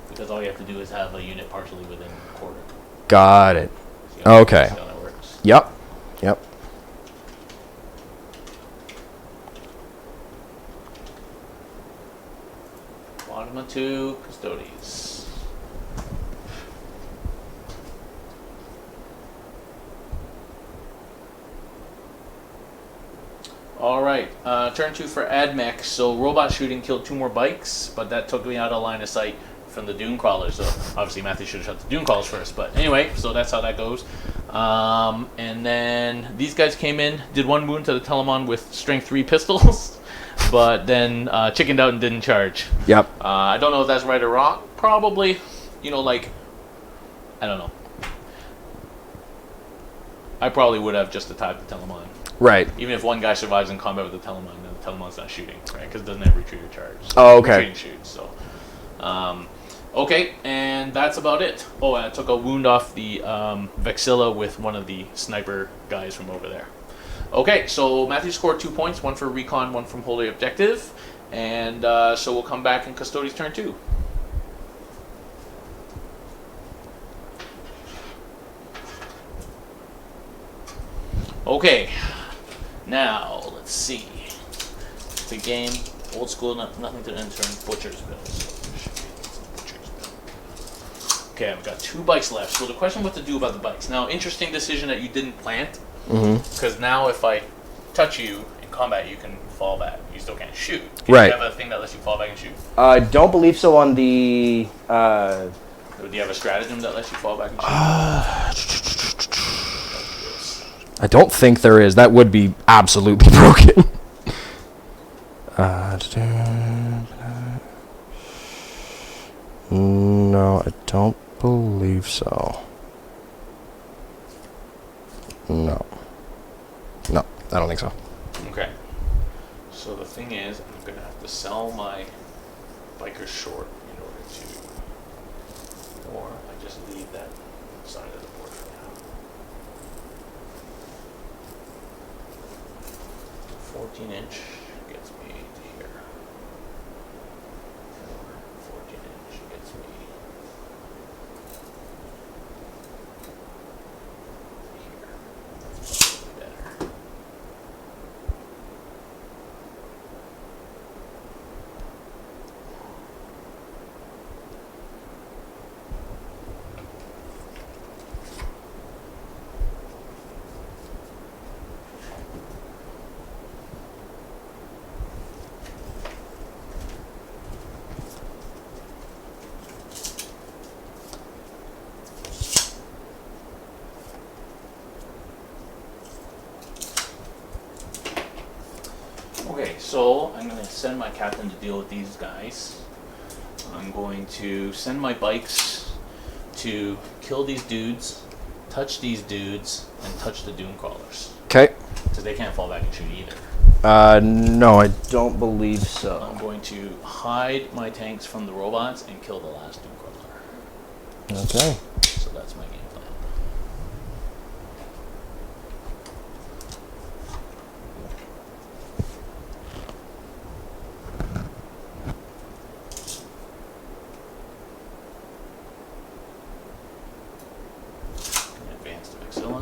Because all you have to do is have a unit partially within the quarter. Got it. See how Okay. See how that works? Yep. Yep. Bottom of 2, Custodes. Alright, turn 2 for Admech. So robot shooting killed 2 more bikes, but that took me out of line of sight from the dune crawlers. So obviously Matthew should have shot the dune crawlers first. But anyway, so that's how that goes. And then these guys came in, did 1 wound to the Telemon with strength 3 pistols, but then chickened out and didn't charge. Yep. I don't know if that's right or wrong. Probably, I don't know. I probably would have just attacked the Telemon. Right. Even if one guy survives in combat with the Telemon, then the Telemon's not shooting, right? Because it doesn't have retreat or charge. So Oh, okay. Retreat and shoot, so. Okay, and that's about it. Oh, and I took a wound off the Vexilla with one of the sniper guys from over there. Okay, so Matthew scored 2 points, 1 for recon, 1 from holy objective. And so we'll come back in Custodes turn 2. Okay, now let's see. The game, old school, nothing to enter in Butcher's Bill. Okay, I've got 2 bikes left. So the question what to do about the bikes. Now, interesting decision that you didn't plant. Because now if I touch you in combat, you can fall back. You still can't shoot. Do you have a thing that lets you fall back and shoot? I don't believe so on the... Do you have a stratagem that lets you fall back and shoot? I don't think there is. That would be absolutely broken. No, I don't believe so. No, I don't think so. Okay. So the thing is, I'm going to have to sell my biker short in order to... Or I just leave that side of the board for now. 14-inch gets me to here. 14-inch gets me here. That's probably better. Okay, so I'm going to send my captain to deal with these guys. I'm going to send my bikes to kill these dudes, touch these dudes, and touch the dune crawlers. Okay. Because they can't fall back and shoot either. No, I don't believe so. I'm going to hide my tanks from the robots and kill the last dune crawler. Okay. So that's my game plan. Advance to Maxilla.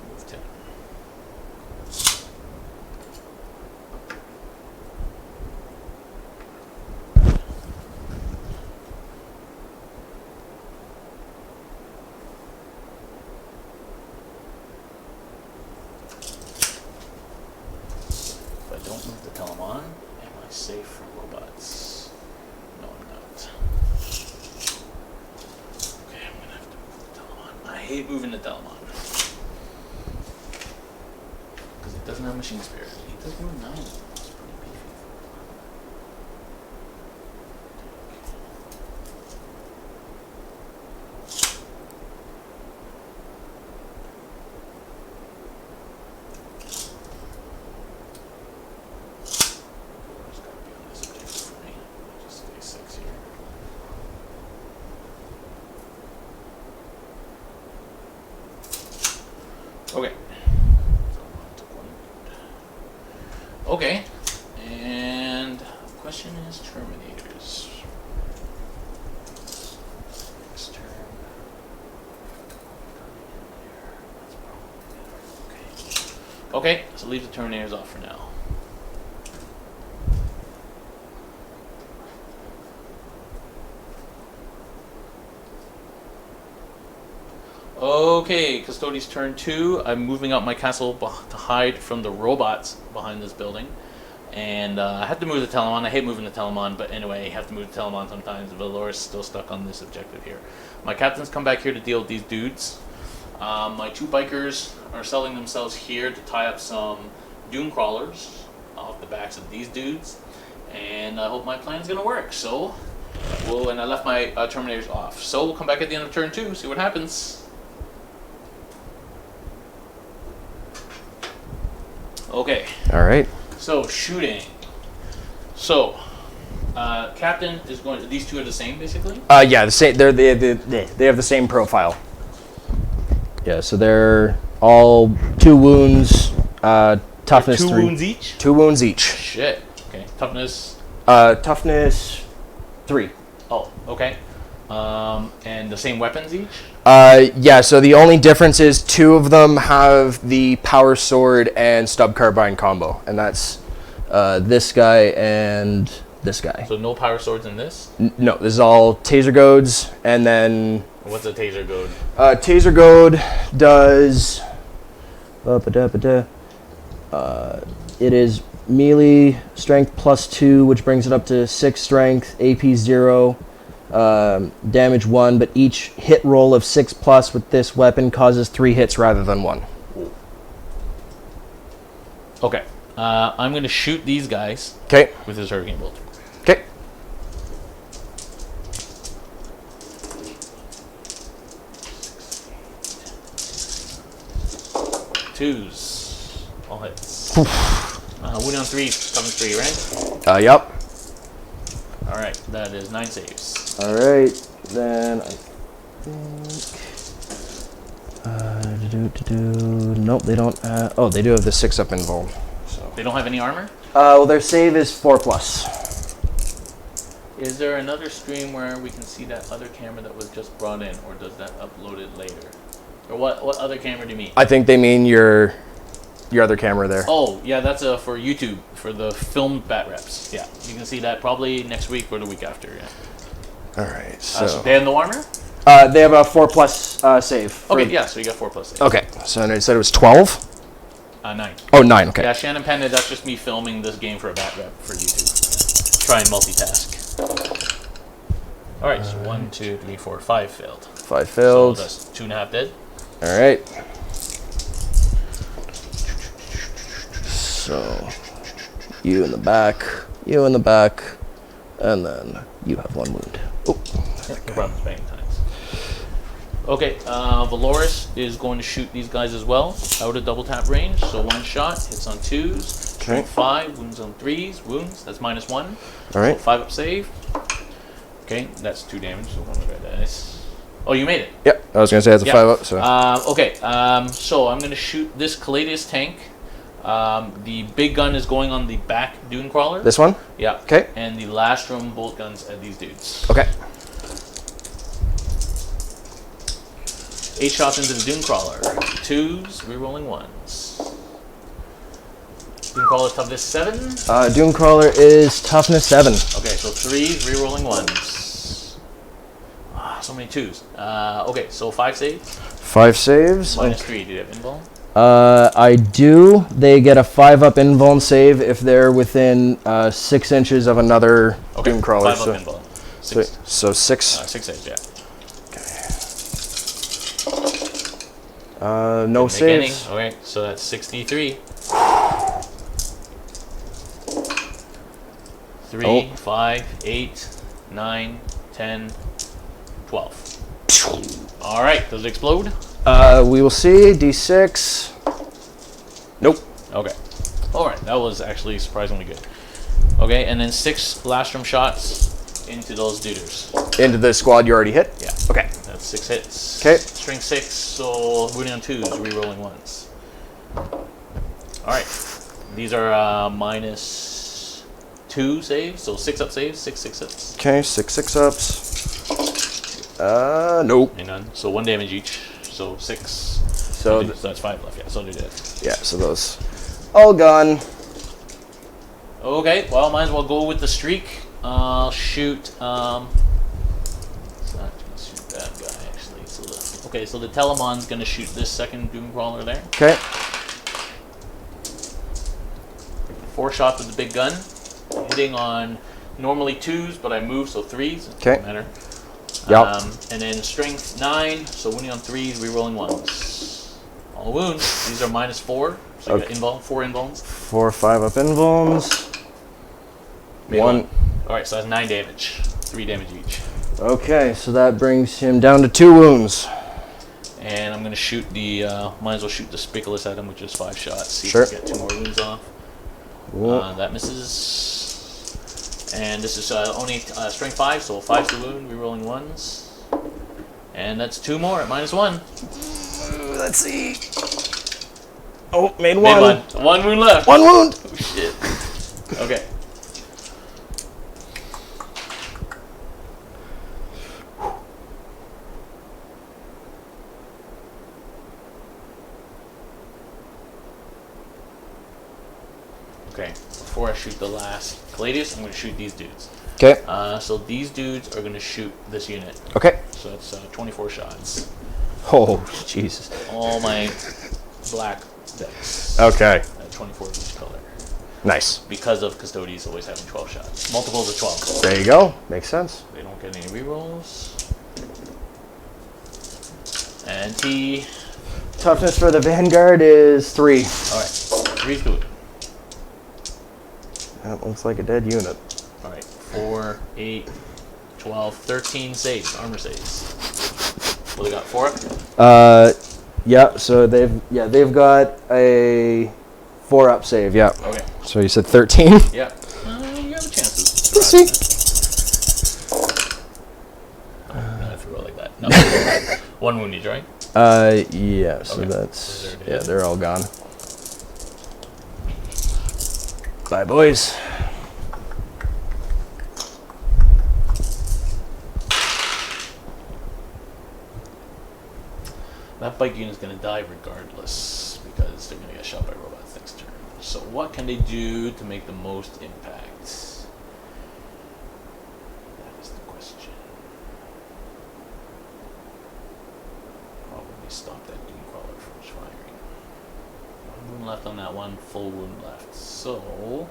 Move 10. If I don't move the Telemon, am I safe from robots? No, I'm not. Okay, I'm gonna have to move the Telemon. I hate moving the Telemon. Because it doesn't have machine spirit. He does move 9. It's pretty beefy. It's gotta be on this objective for me. I'll just stay 6 here. Okay. So I took 1 wound. Okay. And the question is Terminators. Next turn. That's probably better. Okay. Okay, so leave the Terminators off for now. Okay, Custodes turn 2. I'm moving up my castle to hide from the robots behind this building. And I have to move the Telemon. I hate moving the Telemon, but anyway, you have to move the Telemon sometimes. Valor's still stuck on this objective here. My captains come back here to deal with these dudes. My 2 bikers are selling themselves here to tie up some dune crawlers off the backs of these dudes. And I hope my plan's going to work. So, and I left my Terminators off. So we'll come back at the end of turn 2, see what happens. Okay. All right. So shooting. So, captain is going. These 2 are the same, basically. Yeah, the same. They have the same profile. Yeah, so they're all 2 wounds. Toughness 2 3. wounds each. 2 wounds each. Shit. Okay. Toughness. Toughness 3. Oh. Okay. And the same weapons each. Yeah, so the only difference is 2 of them have the power sword and stub carbine combo, and that's this guy and this guy. So no power swords in this? No, this is all taser goads, and then... What's a taser goad? Taser goad does... it is melee strength +2, which brings it up to 6 strength, AP 0, damage 1, but each hit roll of 6+ with this weapon causes 3 hits rather than 1. Okay. I'm going to shoot these guys Okay. with this hurricane bolt. Okay. Twos. All hits. Wound on 3, comes 3, right? Yup. Alright, that is 9 saves. Alright, then I think... Nope, they don't... oh, they do have the 6-up invuln. So. They don't have any armor? Well, their save is 4+. Is there another stream where we can see that other camera that was just brought in, or does that upload it later? Or what other camera do you mean? I think they mean your other camera there. Oh, yeah, that's for YouTube, for the filmed bat reps. Yeah, you can see that probably next week or the week after, yeah. Alright, So so... they have no armor? they have a 4+ save. Okay, yeah, so you got 4+ saves. Okay, so they said it was 12? 9. Oh, 9, okay. Yeah, Shannon Panda, that's just me filming this game for a bat rep for YouTube. Try and multitask. Alright, so 1, 2, 3, 4, 5 failed. 5 failed. So that's 2.5 dead. Alright. So, you in the back, and then you have 1 wound. Oh. No problem, bang times. Okay, Valoris is going to shoot these guys as well, out of double tap range. So 1 shot, hits on 2s, Okay. 5, wounds on 3s, wounds, that's -1. Alright. 5-up save. Okay, that's 2 damage, so 1 red dice. Oh, you made it. Yep, I was going to say it's a 5-up, so... Okay, so I'm going to shoot this Caladius tank. The big gun is going on the back dune crawler. This one? Yeah. Okay. And the Lastrum bolt guns at these dudes. Okay. 8 shots into the dune crawler. 2s, rerolling 1s. Dune crawler toughness 7. Dune crawler is toughness 7. Okay, so 3s, rerolling 1s. So many 2s. Okay, so 5 saves. 5 saves. -3. Do you have invuln? I do. They get a 5-up invuln save if they're within 6 inches of another dune crawler. 5-up invuln. So 6. 6 saves, yeah. No saves. Okay, so that's 63. 3, 5, 8, 9, 10, 12. All right, does it explode? We will see. D6. Nope. Okay. All right, that was actually surprisingly good. Okay, and then 6 Lastrum shots into those duders. Into the squad you already hit? Yeah. Okay. That's 6 hits. Okay. String 6, so wounding on 2s, rerolling 1s. All right. These are -2 saves, so 6-up saves, 6 6-ups. Okay, 6 6-ups. Nope. And none. So 1 damage each. So 6. So that's 5 left. Yeah. So they're dead. yeah, so those all gone. Okay. Well, might as well go with the streak. I'll shoot. Not gonna shoot that guy actually. So okay. So the Telemon's gonna shoot this second doom crawler there. Okay. 4 shots with the big gun, hitting on normally 2s, but I move so 3s. Okay. Doesn't matter. Yep. And then strength 9, so wounding on 3s, rerolling 1s. All wounds. These are -4, so you got invuln, 4 invulns. 4 5-up invulns. Made 1. All right, so that's 9 damage, 3 damage each. Okay, so that brings him down to 2 wounds. And I'm gonna shoot the. Might as well shoot the Spiculus at him, which is 5 shots. See Sure. if we get 2 more wounds off. That misses. And this is only strength 5, so 5's the wound, rerolling 1s. And that's 2 more at -1. Let's see. Oh, made Made 1. 1 wound left. 1 wound. Oh, shit. Okay. Okay, before I shoot the last Caladius, I'm going to shoot these dudes. Okay. So these dudes are going to shoot this unit. Okay. So that's 24 shots. Oh, Jesus. All my black decks. Okay. 24 of each color. Nice. Because of Custodes always having 12 shots. Multiples of 12. There you go. Makes sense. They don't get any rerolls. And T. Toughness for the Vanguard is 3. Alright, 3's good. That looks like a dead unit. Alright, 4, 8, 12, 13 saves, armor saves. What they got, 4 up? Yeah, so they've got a 4 up save, yeah. Okay. So you said 13? Yeah. You have chances. Let's see. I have to roll like that. No. 1 wounded, right? Yeah, so Okay. that's, So yeah, they're all gone. Bye, boys. That bike unit is going to die regardless because they're going to get shot by robots next turn. So what can they do to make the most impact? That is the question. Probably stop that Doom Crawler from firing. 1 wound left on that one, full wound left. So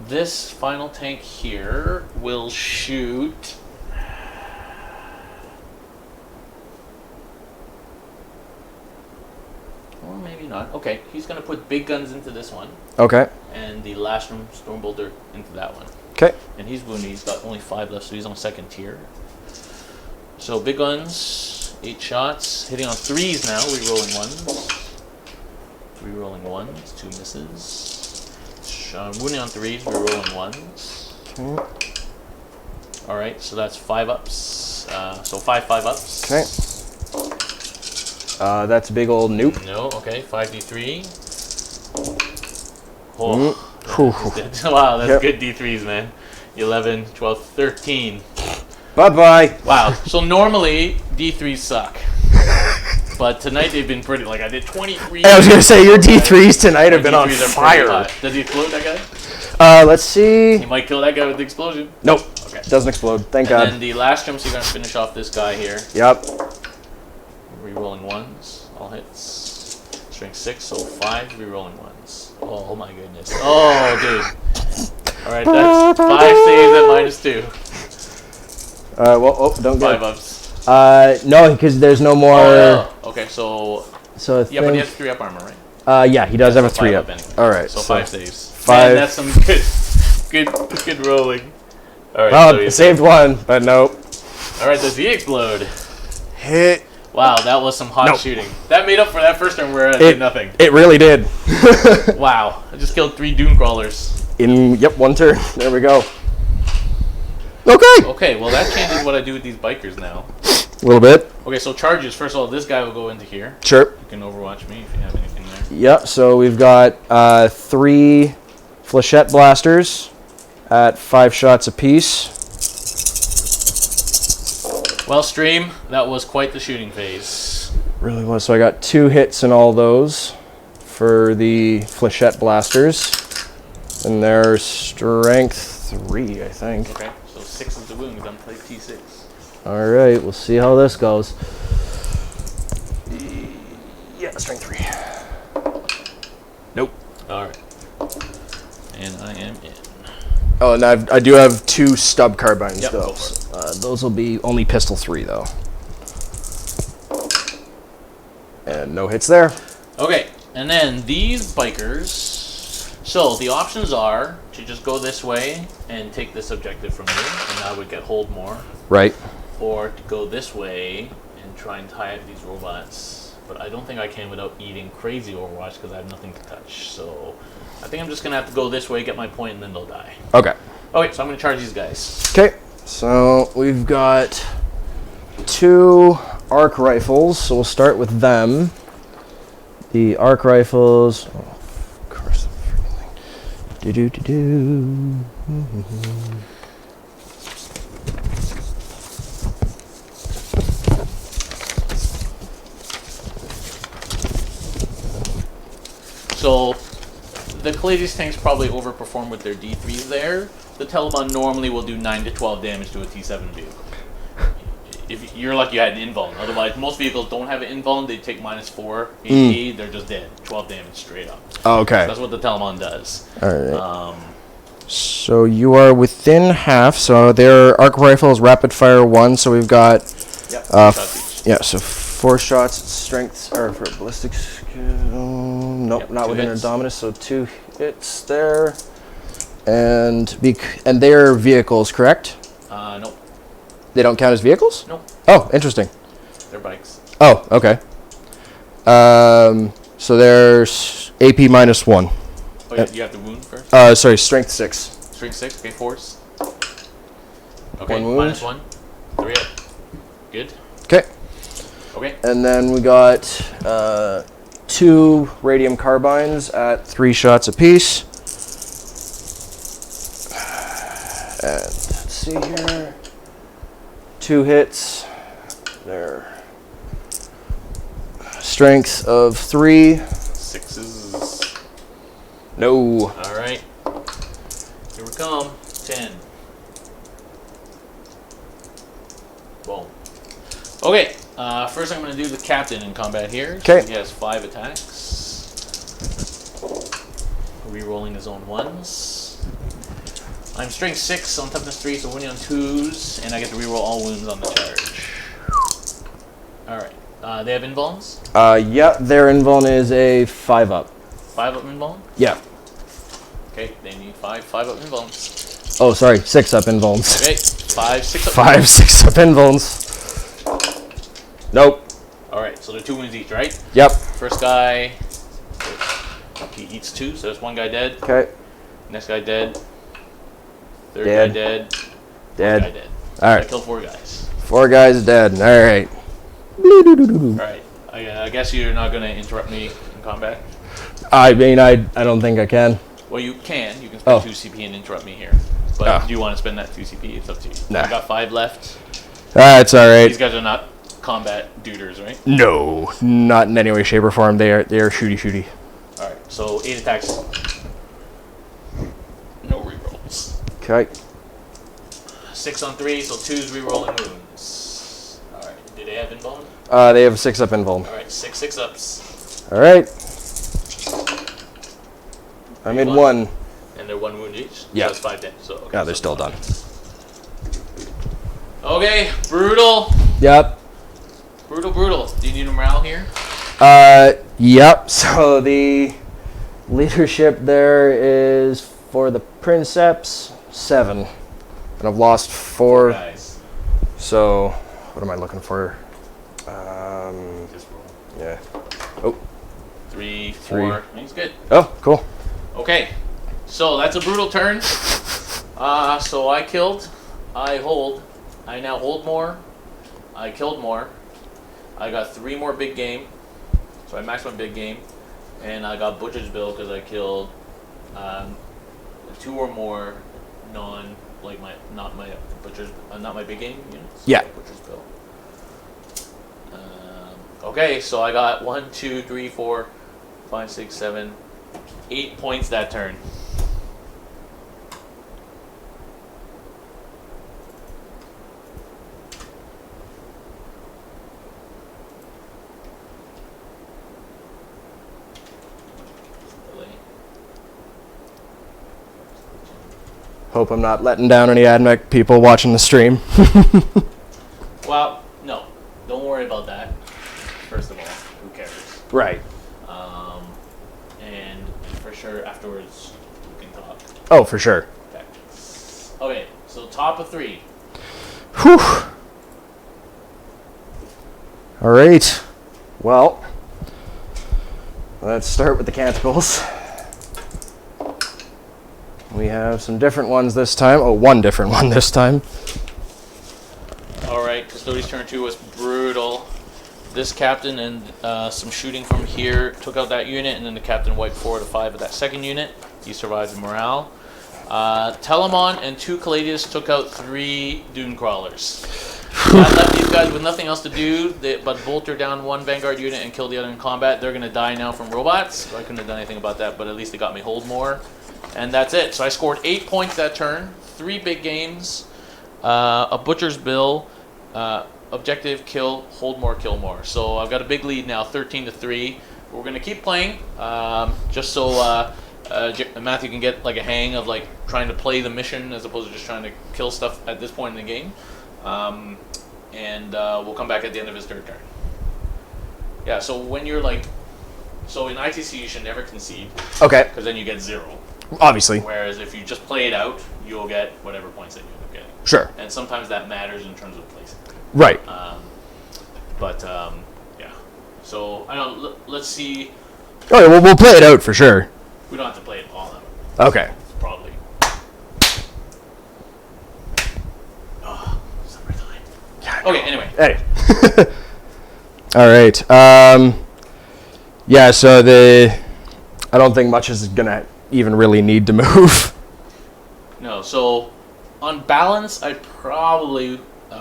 this final tank here will shoot... Or maybe not. Okay, he's going to put big guns into this one. Okay. And the Lastrum Stormbolter into that one. Okay. And he's wounded. He's got only 5 left, so he's on 2nd tier. So big guns, 8 shots. Hitting on 3s now, re-rolling 1s. Re-rolling 1s, 2 misses. Wounding on 3s, re-rolling 1s. Okay. Alright, so that's 5 ups. So 5 ups. Okay. That's a big old nope. No, okay, 5d3. Oh, Mm. wow, that's Yep. good D3s, man. 11, 12, 13. Bye-bye. Wow, so normally D3s suck. But tonight they've been pretty, like I did 23. I was going to say, your D3s tonight have been on D3s are pretty fire. hot. Does he explode, that guy? Let's see. He might kill that guy with the explosion. Nope. Okay. Doesn't explode. Thank And God. then the last jumps, you're going to finish off this guy here. Yep. Re-rolling 1s, all hits. Strength 6, so 5 re-rolling 1s. Oh my goodness. Oh, dude. Alright, that's 5 saves at -2. Well, oh, don't 5 get. ups. No, because there's no more. Oh, no. Okay, so So I yeah, but he think. has 3 up armor, right? Yeah, he does have a So 3 5 up. anyway. All right. So 5 saves. 5. Man, that's some good rolling. All right. Well, so he's saved 1, but nope. All right, does he explode? Hit. Wow, that was some hot Nope. shooting. That made up for that first turn where I did nothing. It really did. Wow, I just killed 3 Doom Crawlers. In 1 turn. There we go. Okay. Okay, well that changes what I do with these bikers now. A little bit. Okay, so charges. First of all, this guy will go into here. Sure. You can overwatch me if you have anything there. Yep. So we've got 3 flechette blasters at 5 shots apiece. Well, stream, that was quite the shooting phase. Really was. So I got 2 hits in all those for the flechette blasters, and they're strength 3, I think. Okay, so 6 is the wound. I'm play T6. All right, we'll see how this goes. Yeah, strength 3. Nope. All right, and I am in. Oh, and I do have 2 stub carbines Yep, though. go for Those will be only pistol 3 though. And no hits there. Okay, and then these bikers. So the options are to just go this way and take this objective from here, and I would get hold more. Right. Or to go this way and try and tie up these robots. But I don't think I can without eating crazy Overwatch because I have nothing to touch. So I think I'm just going to have to go this way, get my point, and then they'll die. Okay. Okay, so I'm going to charge these guys. Okay. So we've got 2 arc rifles, so we'll start with them. The arc rifles. Oh, of course, the freaking thing. So the Custodes tanks probably overperform with their D3s there. The Telemon normally will do 9 to 12 damage to a T7 vehicle. If you're lucky you had an invuln. Otherwise, most vehicles don't have an invuln. They take -4 AP. They're just dead. 12 damage straight up. Oh, okay. So that's what the Telemon does. All right. So you are within half. So their arc rifle is rapid fire 1. So we've got. Yep. Yeah. So 4 shots. Strength or for ballistic skill. Nope, Yep, not 2 within hits. a dominus. So 2 hits there. And they're vehicles, correct? Nope. They don't count as vehicles? Nope. Oh, interesting. They're bikes. Oh, okay. So there's AP -1. Oh, yeah, you have to wound first? Sorry, strength 6. Strength 6, okay, force. Okay, One wound. -1. 3 up. Good. Okay. Okay. And then we got 2 radium carbines at 3 shots apiece. And let's see here. 2 hits. There. Strength of 3. 6s. No. Alright. Here we come. 10. Boom. Okay. First I'm going to do the captain in combat here. So Okay. he has 5 attacks. Rerolling his own 1s. I'm strength 6 on toughness 3, so winning on 2s, and I get to reroll all wounds on the charge. Alright. They have invulns? Yeah, their invuln is a 5-up. 5 up invuln? Yeah. Okay, they need 5 up invulns. Oh, sorry, 6-up invulns. Okay, 5, 6 up 5, 6-up invulns. Nope. Alright, so they're 2 wounds each, right? Yep. First guy, he eats 2, so that's 1 guy dead. Okay. Next guy dead. Third Dead. guy dead. Dead. Guy dead. All I right. killed 4 guys. 4 guys dead. All right. Alright, I guess you're not going to interrupt me in combat? I mean, I don't think I can. Well, you can. You can spend 2 CP and interrupt me here. But Oh. do you want to spend that 2 CP? It's up to you. Nah. I got 5 left. That's all right. These guys are not combat duders, right? No, not in any way, shape, or form. They are shooty. Alright, so 8 attacks. No rerolls. Okay. 6 on 3, so 2's rerolling wounds. Alright, do they have invuln? They have a 6-up invuln. Alright, 6 ups. All right. I made 1. And they're 1 wound each? Yeah. So that's 5 damage. So, okay, Yeah, they're so still done. Okay, brutal. Yep. Brutal. Do you need a morale here? Yep. So the leadership there is for the Princeps 7, and I've lost 4. Guys. So what am I looking for? Just roll. Yeah. Oh. 3, 4. He's good. Oh, cool. Okay, so that's a brutal turn. So I killed. I hold. I now hold more. I killed more. I got 3 more big game. So I maxed my big game. And I got Butcher's Bill because I killed 2 or more not my big game units. Yeah. Butcher's Bill. Okay, so I got 1, 2, 3, 4, 5, 6, 7, 8 points that turn. Hope I'm not letting down any Admech people watching the stream. Well, no, don't worry about that. First of all, who cares? Right. And for sure afterwards we can talk. Oh, for sure. Okay, so top of 3. Whew. All right. Well, let's start with the canticles. We have some different ones this time. Oh, one different one this time. Alright, Custodes turn 2 was brutal. This captain and some shooting from here took out that unit, and then the captain wiped 4 to 5 of that second unit. He survived the morale. Telemon and 2 Custodes took out 3 Dune Crawlers. I left these guys with nothing else to do but bolter down one Vanguard unit and kill the other in combat. They're going to die now from robots. So I couldn't have done anything about that, but at least they got me hold more. And that's it. So I scored 8 points that turn, 3 big games, a Butcher's Bill, objective, kill, hold more, kill more. So I've got a big lead now, 13-3. We're going to keep playing just so Matthew can get like a hang of like trying to play the mission as opposed to just trying to kill stuff at this point in the game. And we'll come back at the end of his third turn. Yeah, so when you're like... So in ITC you should never concede. Okay. Because then you get 0. Obviously. Whereas if you just play it out, you'll get whatever points that you end up getting. Sure. And sometimes that matters in terms of placing. Right. Yeah. So, I don't... Let's see... Okay, well, we'll play it out for sure. We don't have to play it all out. Okay. Probably. Summertime. Okay, anyway. Hey. All right. Yeah, so I don't think much is going to even really need to move. No, so on balance, I probably...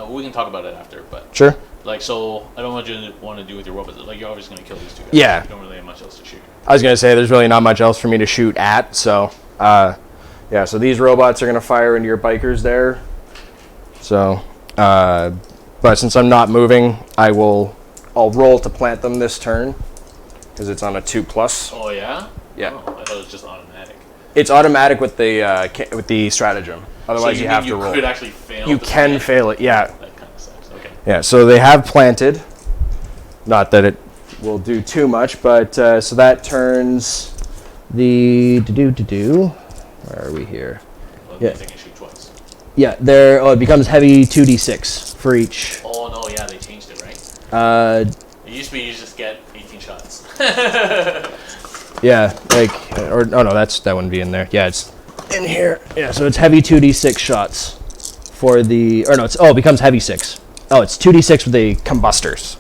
we can talk about it after, but... Sure. Like, so, I don't want you to want to do with your robots. Like, you're always going to kill these two guys. Yeah. You don't really have much else to shoot. I was going to say, there's really not much else for me to shoot at, so... yeah, so these robots are going to fire into your bikers there. So, but since I'm not moving, I'll roll to plant them this turn, because it's on a 2+. Oh, yeah? Yeah. Oh, I thought it was just automatic. It's automatic with the stratagem. Otherwise, so you have to roll. You could actually fail. You can fail it, yeah. That kind of sucks. Okay. Yeah, so they have planted. Not that it will do too much, but so that turns the Where are we here? Well, Yeah. they can shoot twice. Yeah, there. Oh, it becomes heavy 2d6 for each. Oh no, yeah, they changed it, right? It used to be you just get 18 shots. Yeah, like or oh no, that wouldn't be in there. Yeah, it's in here. Yeah, so it's heavy 2d6 shots for the it becomes heavy 6. Oh, it's 2d6 with the combustors.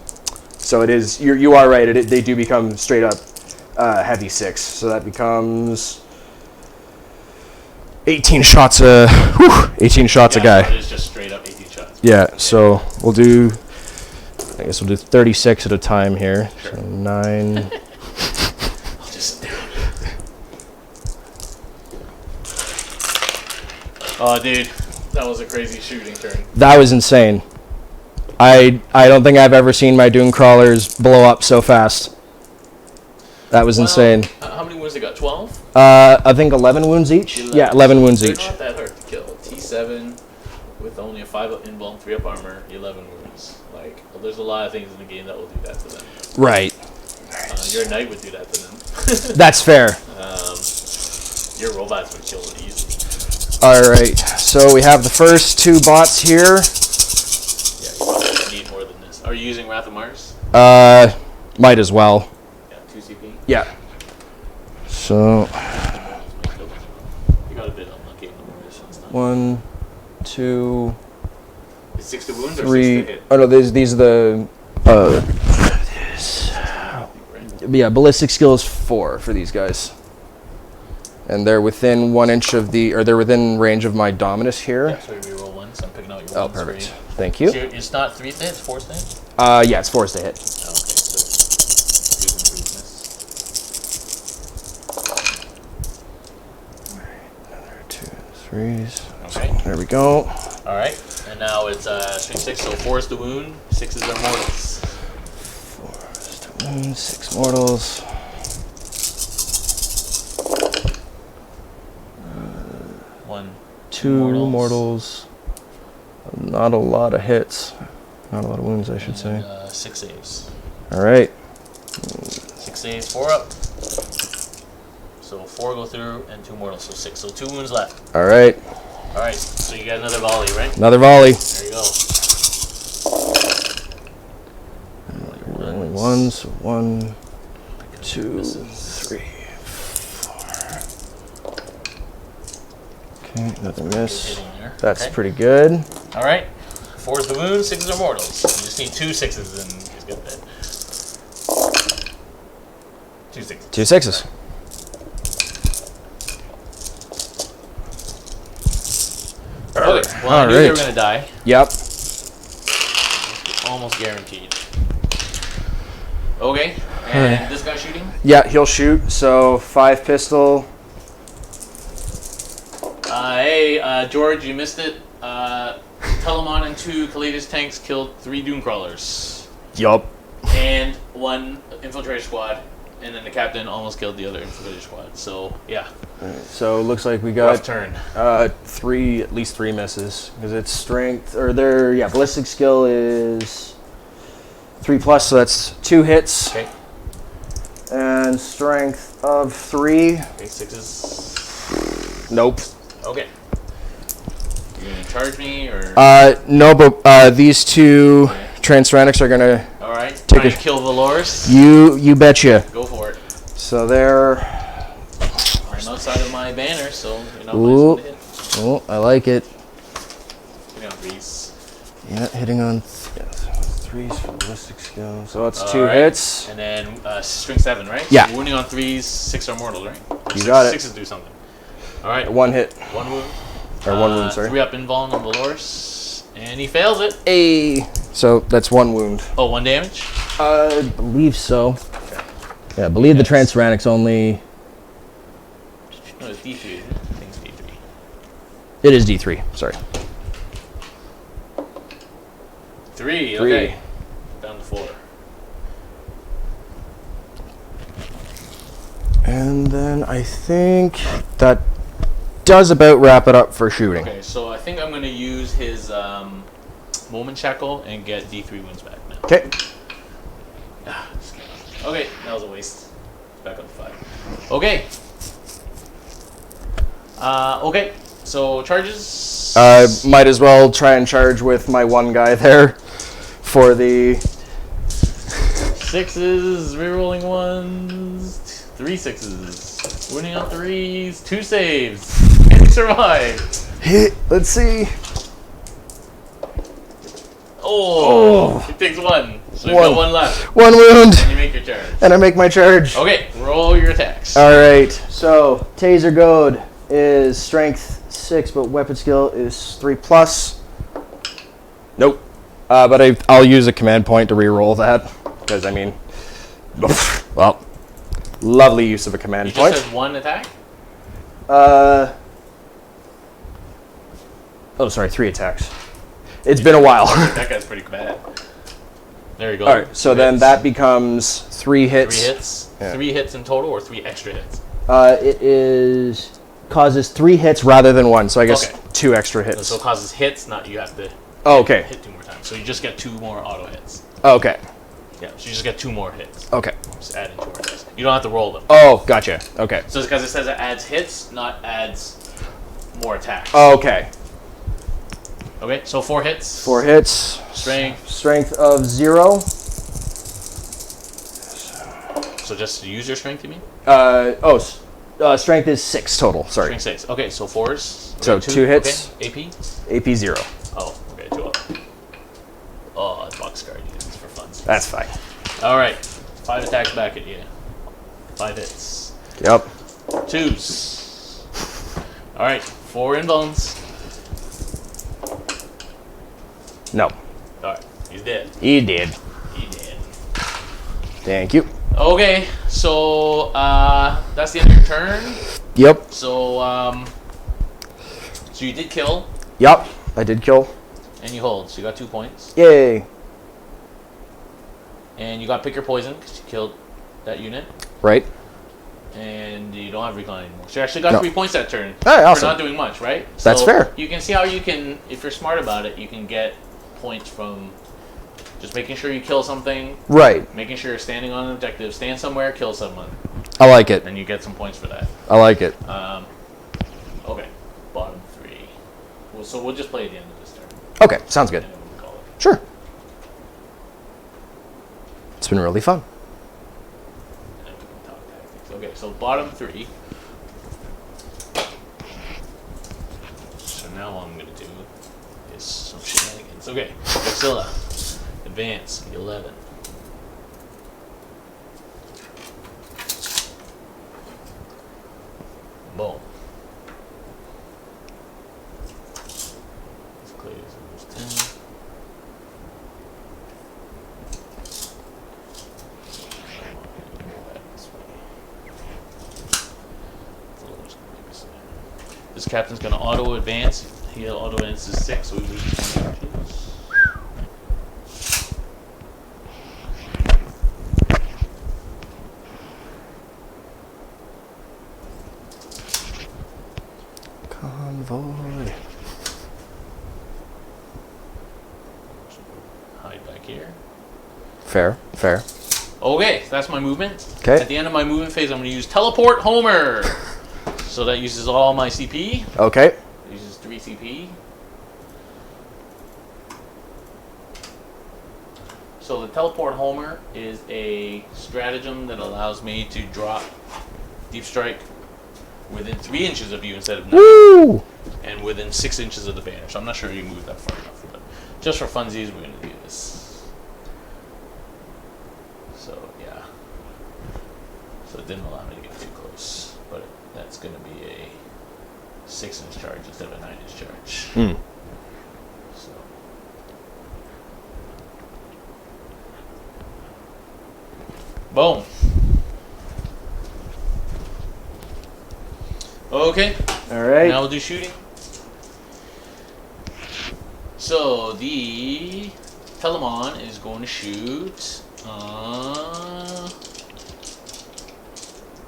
So it is. You are right. They do become straight up heavy 6. So that becomes 18 shots 18 shots a guy. So it is just straight up 18 shots. Yeah. So we'll do. I guess we'll do 36 at a time here. Sure. So 9. I'll just. Oh, dude, that was a crazy shooting turn. That was insane. I don't think I've ever seen my Dune crawlers blow up so fast. That was insane. How many wounds they got? 12? I think 11 wounds each. 11. Yeah, 11 wounds They're each. not that hard to kill. T7 with only a 5 up invuln, 3 up armor, 11 wounds. Like, well, there's a lot of things in the game that will do that to them. Right. Your knight would do that to them. That's fair. Your robots would kill it easily. All right. So we have the first 2 bots here. Yeah, you probably need more than this. Are you using Wrath of Mars? Might as well. Yeah, 2 CP. Yeah. So You got a bit unlucky on the Mars. It's not 1, 2, Is 6 to wound or 3. 6 to hit? Oh no, these are the. Yeah, ballistic skill is 4 for these guys. And they're within 1 inch of they're within range of my Dominus here. Yeah, so you reroll 1, so I'm picking out your Oh, ones for perfect. you. Thank you. So it's not 3 to hit, it's 4 to hit? Yeah, it's 4 to hit. Oh, okay, so 2 improvements. Another 2, 3s. Okay. There we go. Alright, and now it's 6, so 4 is the wound, 6 is the mortals. 4 is to wound, 6 mortals. 1, 2 mortals. Not a lot of hits. Not a lot of wounds, I should say. 6 saves. All right. 6 saves, 4 up. So 4 go through, and 2 mortals, so 6. So 2 wounds left. All right. Alright, so you got another volley, right? Another volley. There you go. Only 1, so 1, 2, 3, 4. Okay, another miss. Hitting there. That's Okay. pretty good. Alright. 4 is the wound, 6 are mortals. You just need 2 6s and he's good there. 2 6s. 2 6s. Okay, well I knew they were Alright. gonna die. Yep. almost guaranteed. Okay, and this guy shooting? Yeah, he'll shoot. So 5 pistol. Hey, George, you missed it. Telemon and 2 Custodes tanks killed 3 Dune Crawlers. Yup. And 1 infiltrator squad. And then the captain almost killed the other infiltrator squad. So, yeah. So it looks like we Rough got turn. at least 3 misses. Because its strength, or their, ballistic skill is 3+, so that's 2 hits. Okay. And strength of 3. Okay, 6s. Nope. Okay. You gonna charge me, or? No, but these 2 Transuranics are gonna Alright, take try to kill Valorous. You betcha. Go for it. So they're Right outside of my banner, so you're not Ooh. nice to hit. Oh, I like it. Hitting on 3s. Yeah, hitting on 3s for ballistic skill. So that's 2 Alright. hits. And then string 7, right? Yeah. So wounding on 3s, 6 are mortal, right? Or You got it. 6s do something. Alright. 1 hit. 1 wound. Or 1 wound, sorry. 3 up invuln on Valorous. And he fails it. Hey. So that's 1 wound. Oh, 1 damage? I believe so. Okay. Yeah, I believe the Yes. Transuranics only. No, it's D3. I think it's D3. It is D3. Sorry. 3, 3. okay. Down to 4. And then I think that does about wrap it up for shooting. Okay, so I think I'm going to use his Moment Shackle and get D3 wounds back now. Okay. Just kidding. Okay, that was a waste. Back up to 5. Okay. Okay, so charges. Might as well try and charge with my 1 guy there for the 6s, rerolling 1s, 3 6s, winning on 3s, 2 saves, and he survived. hit. Let's see. Oh, he takes 1. So you got 1 left. 1 wound. And you make your charge. And I make my charge. Okay, roll your attacks. All right. So Taser Goad is strength 6, but weapon skill is 3+. Nope. But I'll use a command point to re-roll that. Because, I mean, well, lovely use of a command You point. just had 1 attack? Oh, sorry, 3 attacks. It's been a while. That guy's pretty bad. There you go. All right, so then that becomes 3 hits. 3 hits? Yeah. 3 hits in total, or 3 extra hits? It causes 3 hits rather than 1, so I guess Okay. 2 extra hits. So it causes hits, not you have to Oh, okay. hit 2 more times. So you just get 2 more auto hits. Okay. Yeah, so you just get 2 more hits. Okay. Just add into our dice. You don't have to roll them. Oh, gotcha. Okay. So it's because it says it adds hits, not adds more attacks. Okay. Okay, so 4 hits. 4 hits. Strength. Strength of 0. So just use your strength, you mean? Strength is 6 total. Sorry. Strength 6. Okay, so 4s. Okay, So 2 hits. Okay. AP? AP 0. Oh, okay, 2 up. Oh, it's box card. It's for fun. That's fine. Alright, 5 attacks back at you. 5 hits. Yep. 2s. Alright, 4 invulns. No. Alright, he's dead. He did. He did. Thank you. Okay, so that's the end of your turn. Yep. So so you did kill Yep. I did kill. and you hold, so you got 2 points. Yay. And you got pick your poison because you killed that unit, Right. and you don't have recon anymore. So you actually got No. 3 points that turn. Alright, For awesome. not doing much, right? That's So fair. You can see how you can, if you're smart about it, you can get points from just making sure you kill something, Right. making sure you're standing on an objective, stand somewhere, kill someone, I like it. and you get some points for that. I like it. Okay, bottom 3. Well, so we'll just play at the end of this turn. Okay, sounds good. And then we'll call it. Sure. It's been really fun. And then we can talk tactics. Okay, so bottom 3. So now what I'm going to do is some shenanigans. Okay, Godzilla, advance, 11. Boom. Let's clear this. 10. This captain's going to auto advance. He auto advances 6, so we lose 1 inches. Convoy. Hide back here. Fair, fair. Okay, that's my movement. Okay. At the end of my movement phase, I'm going to use Teleport Homer. So that uses all my CP. Okay. It uses 3 CP. So the Teleport Homer is a stratagem that allows me to drop Deep Strike within 3 inches of you instead of 9. Woo! And within 6 inches of the banner. So I'm not sure you move that far enough. But just for funsies, we're going to do this. So, yeah. So it didn't allow me to get too close. But that's going to be a 6-inch charge instead of a 9-inch charge. Hmm. So. Boom. Okay. All right. Now we'll do shooting. So the Telemon is going to shoot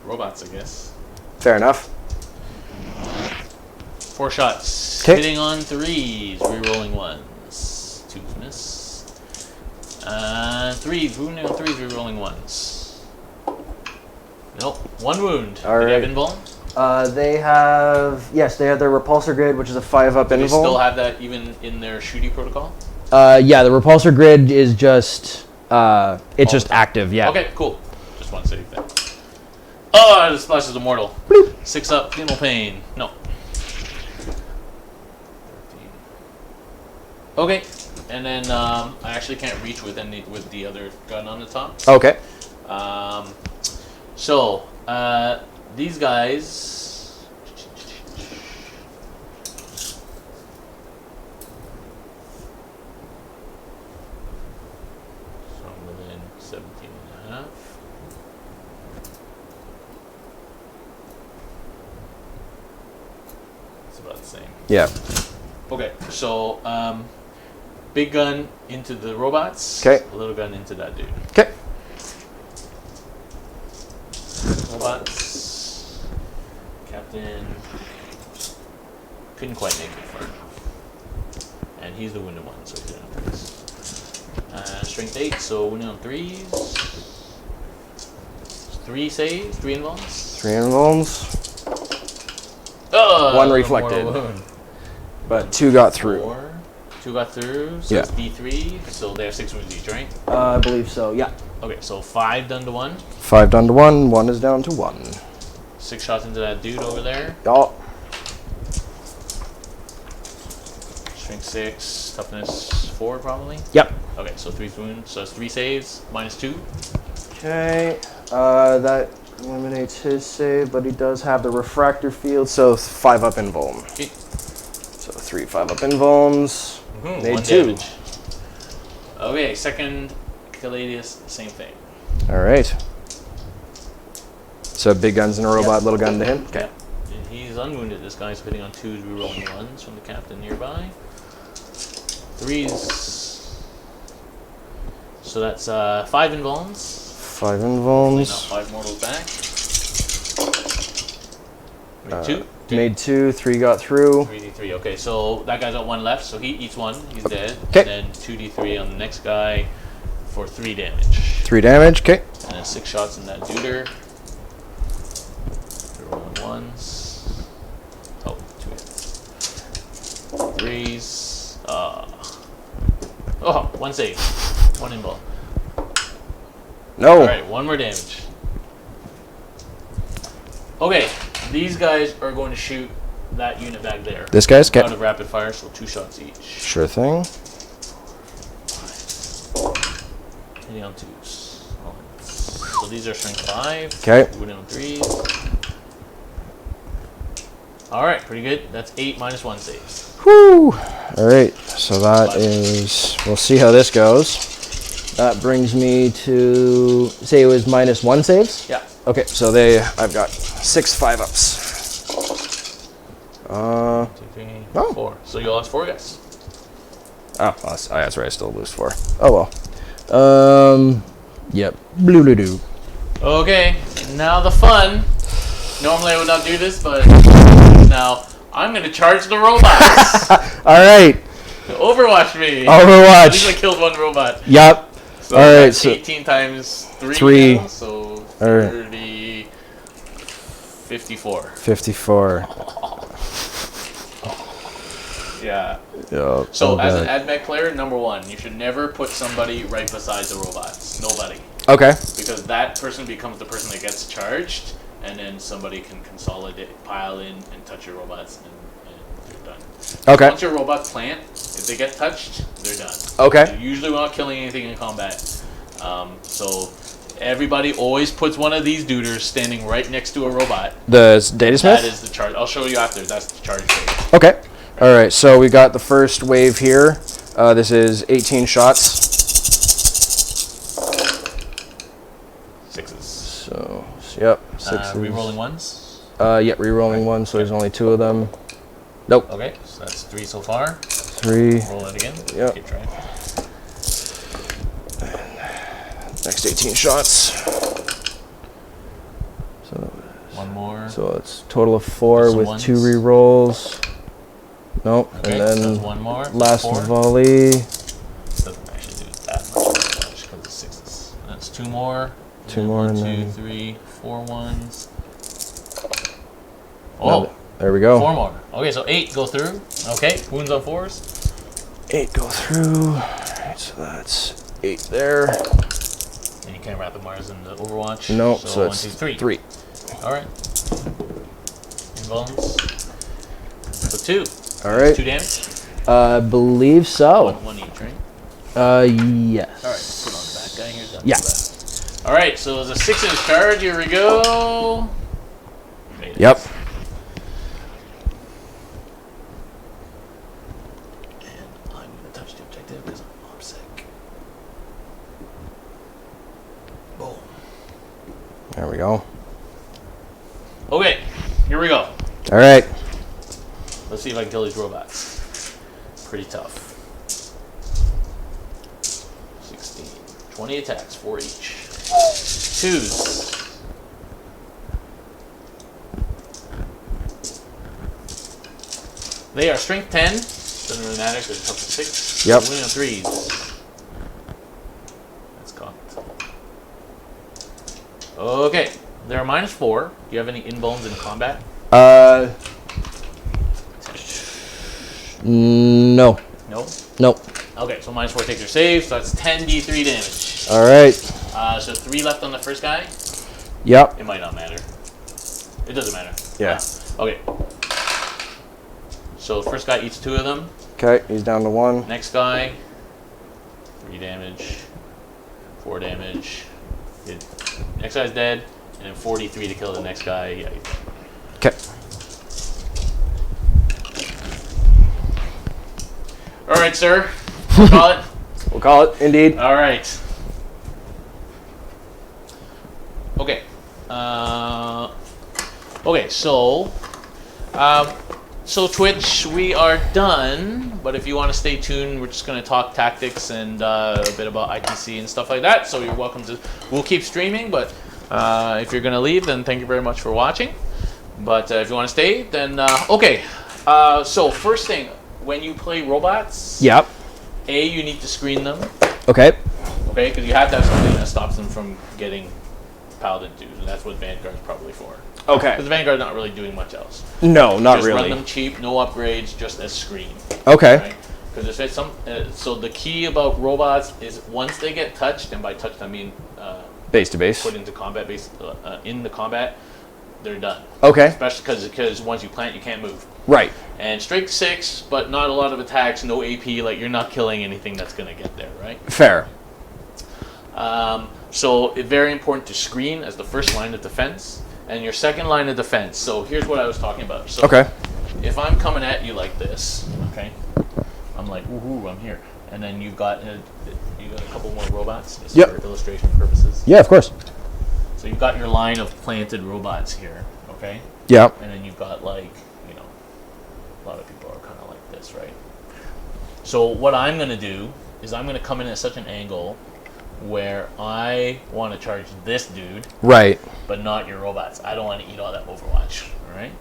robots, I guess. Fair enough. 4 shots. 'Kay. Hitting on 3s. Rerolling 1s. 2s miss. 3s. Wounding on 3s. Rerolling 1s. Nope. 1 wound. All Do they have right. invuln? They have, yes, they have their repulsor grid, which is a 5-up Do they still invuln. have that even in their shooty protocol? Yeah, the repulsor grid is just, it's just active, yeah. Okay, cool. Just want to save that. Oh, the splash is immortal. 6 up, Penal Pain. No. 13. Okay, and then I actually can't reach with the other gun on the top. Okay. So these guys. So I'm within 17 and a half. It's about the same. Yeah. Okay, so big gun into the robots. 'Kay. Little gun into that dude. Okay. Robots. Captain. Couldn't quite make it far enough. And he's the wounded one, so he's doing 3s. Strength 8, so wounded on 3s. 3 saves, 3 invulns. 3 invulns, Oh, 1 reflected. but 2 got through. 4. 2 got through, so Yeah. it's D3, so they have 6 wounds each, right? I believe so, yeah. Okay, so 5 done to 1. 5 down to 1, 1 is down to 1. 6 shots into that dude over there. Oh, Strength 6, toughness 4 probably. yep. Okay, so 3 wounds, so it's 3 saves, minus 2. Okay, that eliminates his save, but he does have the refractor field, so 5-up invuln. Okay. So 3 5-up invulns. Made 1 2. damage. Okay, second Caladius, same thing. All right. So big guns and a robot, Yep. little gun to him. Okay. And he's unwounded, this guy's hitting on 2s, rerolling 1s from the captain nearby. 3s. So that's 5 invulns. 5 Not invulns. 5 mortals back. Made 2. Made 2, 3 got through. 3d3. Okay, so that guy's got 1 left, so he eats 1. He's dead. Okay. And then 2d3 on the next guy for 3 damage. 3 damage, okay. And then 6 shots in that duder. Rolling 1s. Oh, 2 hits. 3s. Oh, 1 save. 1 invuln. No. Alright, 1 more damage. Okay, these guys are going to shoot that unit back there. This guy's Out okay. of rapid fire, so 2 shots each. Sure thing. Hitting on 2s. So these are strength 5. Okay. Wounded on 3s. Alright, pretty good. That's 8 minus 1 saves. Whew. All right. So that is. We'll see how this goes. That brings me to say it was minus 1 saves. Yeah. Okay. So I've got 6 5-ups. 1, 2, 3, Oh. 4. So you lost 4 guys. Oh, that's right. I still lose 4. Oh well. Yep. Blue. Okay, now the fun. Normally I would not do this, but now I'm gonna charge the robots. All right. Overwatch me. Overwatch. At least I killed 1 robot. Yep. So All right. that's So 18 times 3. 3. Now, so 30, 54. 54. Yeah. Yep. So as an Admech player, number 1, you should never put somebody right beside the robots. Nobody. Okay. Because that person becomes the person that gets charged, and then somebody can consolidate, pile in, and touch your robots, and they're done. Okay. Once your robots plant, if they get touched, they're done. Okay. So usually we're not killing anything in combat. So everybody always puts one of these duders standing right next to a robot. The data smith? That is the charge. I'll show you after. That's the charge phase. Okay. All right. So we got the first wave here. This is 18 shots. 6s. So, yep. 6s. Rerolling 1s. Yep. Rerolling 1. So there's only 2 of them. Nope. Okay. So that's 3 so far. 3. Roll it again. Yep. Keep trying. Next 18 shots. So 1 more. So it's total of 4 Some with ones. 2 rerolls. Nope. Okay, And so then that's 1 more. last 4. volley. Doesn't actually do that much because it's 6s. That's 2 more. 2 more. 1, And 2, then 3, 4 ones. Oh, there we go. 4 more. Okay, so 8 go through. Okay, wounds on 4s. 8 go through. Alright, so that's 8 there. And you can't wrap the Mars in the Overwatch. Nope, So, so 1, it's 2, 3. 3. Alright. Inbones. So 2. Alright. 2 damage. Believe so. 1 each, right? Yes. Alright, put on the back guy here. Done. Yeah. Alright, so there's a 6-inch charge. Here we go. Made it. Yep. And I'm going to touch the objective because I'm sick. Boom. There we go. Okay, here we go. Alright. Let's see if I can kill these robots. Pretty tough. 16. 20 attacks, 4 each. 2s. They are strength 10. Doesn't really matter because it's up to 6. Yep. Winning on 3s. That's cocked. Okay. They're -4. Do you have any inbones in combat? No. No? Nope. Okay, so -4 takes your save, so that's 10 d3 damage. Alright. So 3 left on the first guy. Yep. It might not matter. It doesn't matter. Yeah. Okay. So first guy eats 2 of them. Okay, he's down to 1. Next guy, 3 damage, 4 damage. Next guy's dead, and then 43 to kill the next guy. Yeah. Okay. All right, sir. We'll call it. We'll call it, indeed. All right. Okay. Okay. So Twitch, we are done. But if you want to stay tuned, we're just going to talk tactics and a bit about ITC and stuff like that. So you're welcome to. We'll keep streaming, but if you're going to leave, then thank you very much for watching. But if you want to stay, then okay. So first thing, when you play robots, Yep. you need to screen them. Okay. Okay, because you have to have something that stops them from getting piled into, and that's what Vanguard's probably for. Okay. Because Vanguard's not really doing much else. No, not Just really. run them cheap, no upgrades, just as screen. Okay. Right? Because if it's so the key about robots is once they get touched, and by touched I mean Base to base. put into combat, in the combat, they're done. Okay. Especially because once you plant, you can't move. Right. And strength 6, but not a lot of attacks, no AP. Like you're not killing anything that's gonna get there, right? Fair. So it's very important to screen as the first line of defense, and your second line of defense. So here's what I was talking about. So Okay. if I'm coming at you like this, okay, I'm like, woohoo, I'm here, and then you've got a couple more robots just Yep. for illustration purposes. Yeah, of course. So you've got your line of planted robots here, okay, Yeah. and then you've got like A lot of people are kind of like this, right? So what I'm going to do is I'm going to come in at such an angle where I want to charge this dude, Right. but not your robots. I don't want to eat all that Overwatch, all right?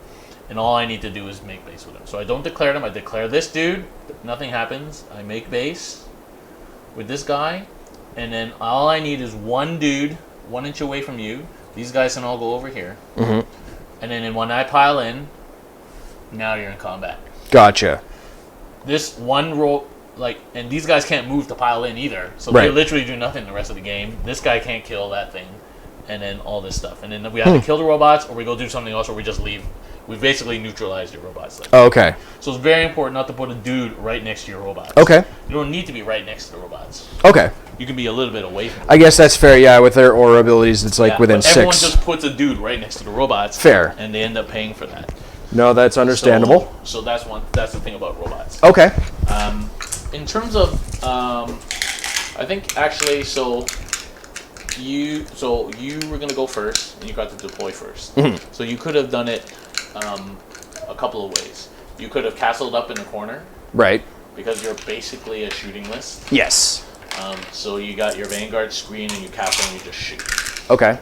And all I need to do is make base with him. So I don't declare them. I declare this dude. Nothing happens. I make base with this guy, and then all I need is one dude 1 inch away from you. These guys can all go over here. Mm-hmm. And then when I pile in, now you're in combat. Gotcha. This one roll, and these guys can't move to pile in either. So Right. they literally do nothing the rest of the game. This guy can't kill that thing. And then all this stuff. And then we have to kill the robots, or we go do something else, or we just leave. We've basically neutralized your robots. Okay. So it's very important not to put a dude right next to your robots. Okay. You don't need to be right next to the robots. Okay. You can be a little bit away from them. I guess that's fair. Yeah, with their aura abilities, it's like Yeah, within but everyone 6. just puts a dude right next to the robots. Fair. And they end up paying for that. No, that's understandable. So that's the thing about robots. Okay. In terms of, I think actually, so you were gonna go first, and you got to deploy first. Mm-hmm. So you could have done it a couple of ways. You could have castled up in the corner Right. because you're basically a shooting list. Yes. So you got your Vanguard screen and you castle and you just shoot. Okay.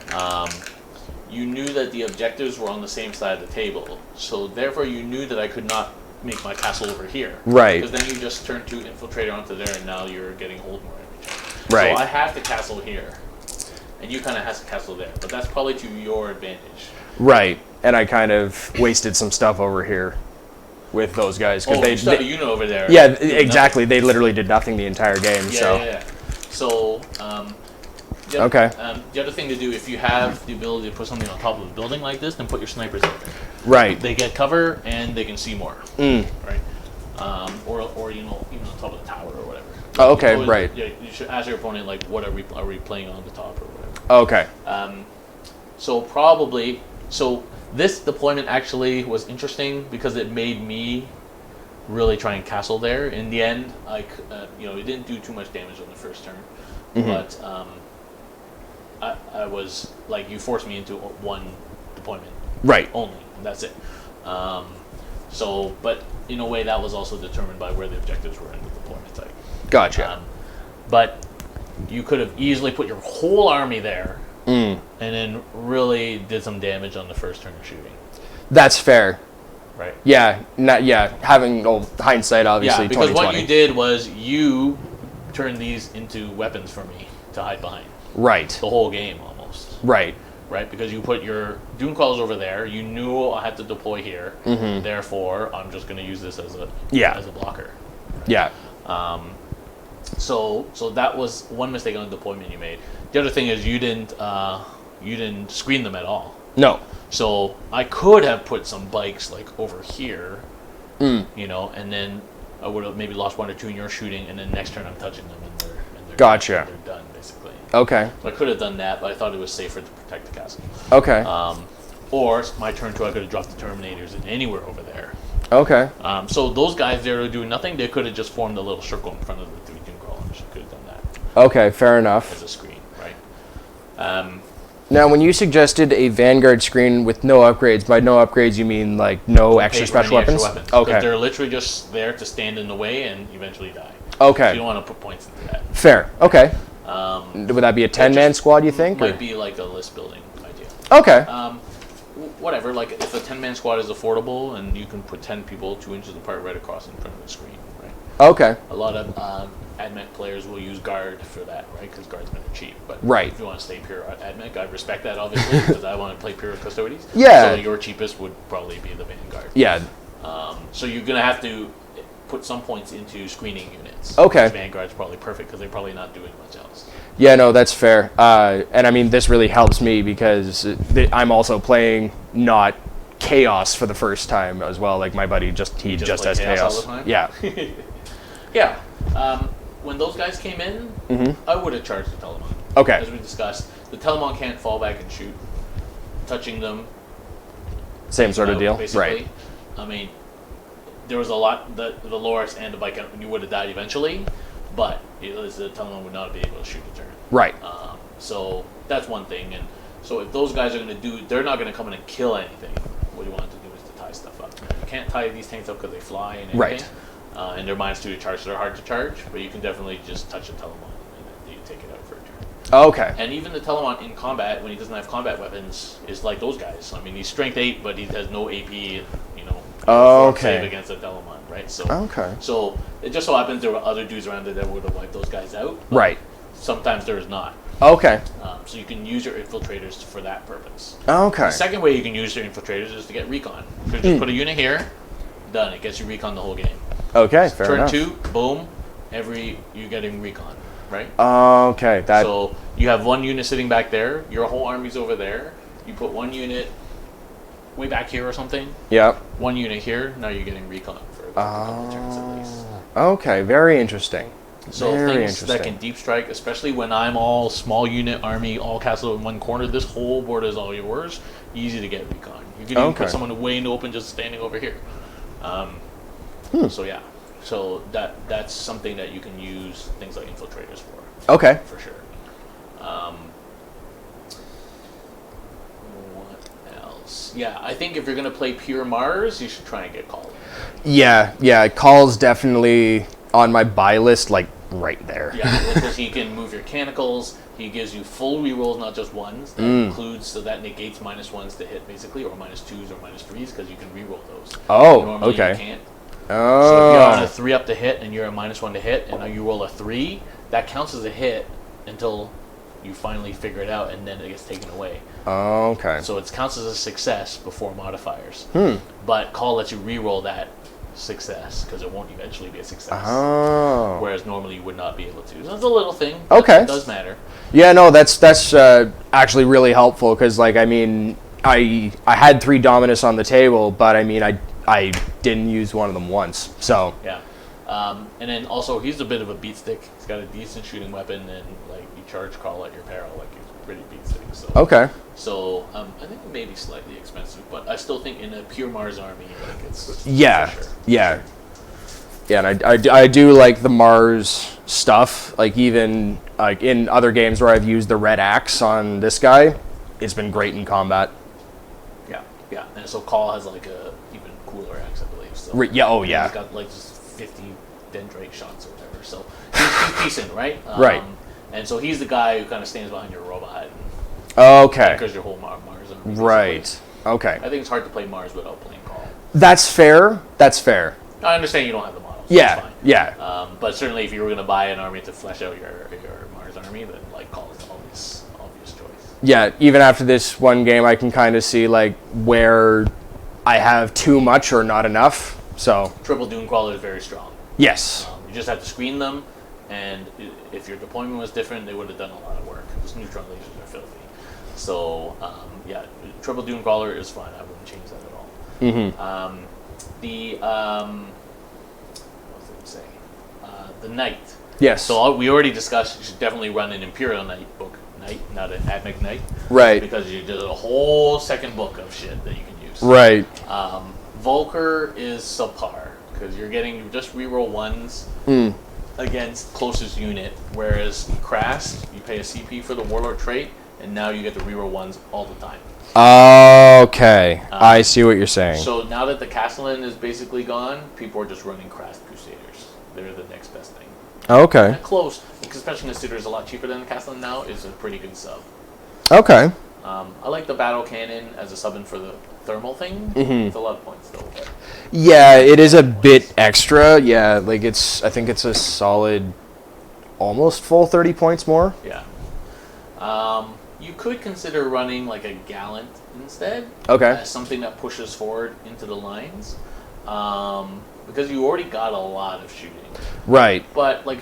You knew that the objectives were on the same side of the table, so therefore you knew that I could not make my castle over here. Right. Because then you just turn 2 infiltrator onto there, and now you're getting hold more damage. Right. So I have to castle here, and you kind of have to castle there, but that's probably to your advantage. Right. And I kind of wasted some stuff over here with those guys Oh, they you still have a unit over there. yeah, Did exactly. They literally did nothing the entire game. nothing. So Yeah. So, Okay. The other thing to do, if you have the ability to put something on top of a building like this, then put your snipers out there. right. They get cover and they can see more. Mm. Right? Or even on top of the tower or whatever. Oh, okay. Always, Right. Yeah, you should ask your opponent like, what are we playing on the top or whatever. Okay. So this deployment actually was interesting because it made me really try and castle there. In the end, it didn't do too much damage on the first turn, but I was like, you forced me into one deployment Right. only, and that's it. But in a way, that was also determined by where the objectives were in the deployment type. Gotcha. But you could have easily put your whole army there, and then really did some damage on the first turn of shooting. That's fair. Right. Yeah. Having hindsight, obviously. Yeah, because 2020. what you did was you turned these into weapons for me to hide behind. Right. The whole game, almost. Right. Right, because you put your Dune Crawlers over there. You knew I had to deploy here. Therefore, I'm just going to use this as a blocker. Yeah. So that was one mistake on the deployment you made. The other thing is you didn't screen them at all. No. So I could have put some bikes like over here, and then I would have maybe lost 1 or 2 in your shooting, and then next turn I'm touching them and they're Gotcha. they're done basically. Okay. So I could have done that, but I thought it was safer to protect the castle. Okay. Or my turn 2, I could have dropped the Terminators in anywhere over there. Okay. So those guys there were doing nothing. They could have just formed a little circle in front of the 3 Dune Crawlers. Could have done that Okay. Fair enough. as a screen, right? Now, when you suggested a Vanguard screen with no upgrades, by no upgrades you mean like no extra Pay for any special weapons? extra weapons. Okay. They're literally just there to stand in the way and eventually die. Okay. So you don't want to put points into that. Fair. Okay. Would that be a 10-man squad, you think? Might be like a list building idea. Okay. Whatever, like if a 10-man squad is affordable and you can put 10 people 2 inches apart right across in front of the screen, right? Okay. A lot of Admech players will use guard for that, right? Because guardsmen are cheap. But Right. if you want to stay pure Admech, I respect that obviously because I want to play pure Custodes. Yeah. So your cheapest would probably be the Vanguard. Yeah. So you're gonna have to put some points into screening units. Okay. Which Vanguard's probably perfect because they're probably not doing much else. Yeah, no, that's fair. And I mean, this really helps me because I'm also playing not Chaos for the first time as well. Like my buddy just play has Chaos all Chaos. the time? Yeah. Yeah. When those guys came in, I would have charged the Telemon. Okay. As we discussed, the Telemon can't fall back and shoot. Touching them, Same sort of deal. basically. Right. I mean, there was a lot, the Loris and the bike, you would have died eventually, but the Telemon would not be able to shoot a turn. Right. So that's one thing. And so if those guys are going to they're not going to come in and kill anything. What you want to do is to tie stuff up. can't tie these tanks up because they fly and Right. everything. And they're -2 to charge, so they're hard to charge. But you can definitely just touch a Telemon and then you take it out for a turn. Okay. And even the Telemon in combat, when he doesn't have combat weapons, is like those guys. I mean, he's strength 8, but he has no AP. You know. Okay. Save against a Telemon, right? So. Okay. So it just so happens there were other dudes around there that would have wiped those guys out. Right. Sometimes there is not. Okay. So you can use your infiltrators for that purpose. Okay. The second way you can use your infiltrators is to get recon. You just put a unit here, done. It gets you recon the whole game. Okay, fair Turn enough. 2, boom, you're getting recon, right? Okay, that. So you have one unit sitting back there, your whole army's over there. You put one unit way back here or something. Yep. One unit here. Now you're getting recon for a couple turns at least. Okay, very interesting. So Very things that can deep strike, especially when I'm all small unit army, all castle in one corner, this whole board is all yours. Easy to get recon. You can even put someone way in the open just standing over here. So yeah, so that's something that you can use things like infiltrators for. Okay. For sure. What else? Yeah, I think if you're gonna play pure Mars, you should try and get Call. Yeah. Call's definitely on my buy list, like right there. Yeah, because he can move your canicals. He gives you full rerolls, not just ones. That includes, so that negates -1s to hit, basically, or -2s or -3s, because you can reroll those. Oh, Normally okay. You can't. So if you're on a Oh. 3 up to hit and you're a -1 to hit, and now you roll a 3, that counts as a hit until you finally figure it out, and then it gets taken away. Okay. So it counts as a success before modifiers. But Call lets you reroll that success, because it won't eventually be a success. Oh. Whereas normally you would not be able to. So it's a little thing. Okay. It does matter. Yeah, no, that's actually really helpful, because, like, I mean, I had 3 Dominus on the table, but I mean, I didn't use one of them once, so. Yeah. And then also, he's a bit of a beat stick. He's got a decent shooting weapon, and like you charge Call at your peril, like he's pretty beat stick. So. Okay. So I think it may be slightly expensive, but I still think in a pure Mars army, like it's Yeah. for sure. Yeah. Yeah, and I do like the Mars stuff. Like, even like in other games where I've used the red axe on this guy, it's been great in combat. Yeah. And so Call has like a even cooler axe, I believe. So Yeah. Oh, yeah. He's got like just 50 dendrite shots or whatever. So he's decent, right? Right. And so he's the guy who kind of stands behind your robot and Okay. anchors your whole Mars army. Basically. Right. Okay. I think it's hard to play Mars without playing Call. That's fair. That's fair. I understand you don't have the models. Yeah. That's fine. Yeah. But certainly, if you were going to buy an army to flesh out your Mars army, then like Call is the obvious choice. Yeah. Even after this one game, I can kind of see like where I have too much or not enough. So. Triple Doomcrawler is very strong. Yes. You just have to screen them, and if your deployment was different, they would have done a lot of work. Because neutron lasers are filthy. So yeah, Triple Doomcrawler is fine. I wouldn't change that at all. Mm-hmm. What was I going to say? The Knight. Yes. So we already discussed you should definitely run an Imperial Knight book. Knight, not an Admech Knight. Right. Because there's a whole second book of shit that you can use. Right. Volker is subpar because you just reroll ones against closest unit, whereas Krast, you pay a CP for the Warlord trait, and now you get to reroll ones all the time. Okay. I see what you're saying. So now that the Castellan is basically gone, people are just running Krast Crusaders. They're the next best thing. Okay. And close, because especially Crusader is a lot cheaper than the Castellan now, is a pretty good sub. Okay. I like the battle cannon as a sub-in for the thermal thing. It's a lot of points though. But Yeah, it is a bit extra. Yeah, like I think it's a solid, almost full 30 points more. yeah. You could consider running like a Gallant instead. Okay. As something that pushes forward into the lines. Because you already got a lot of shooting. Right. But like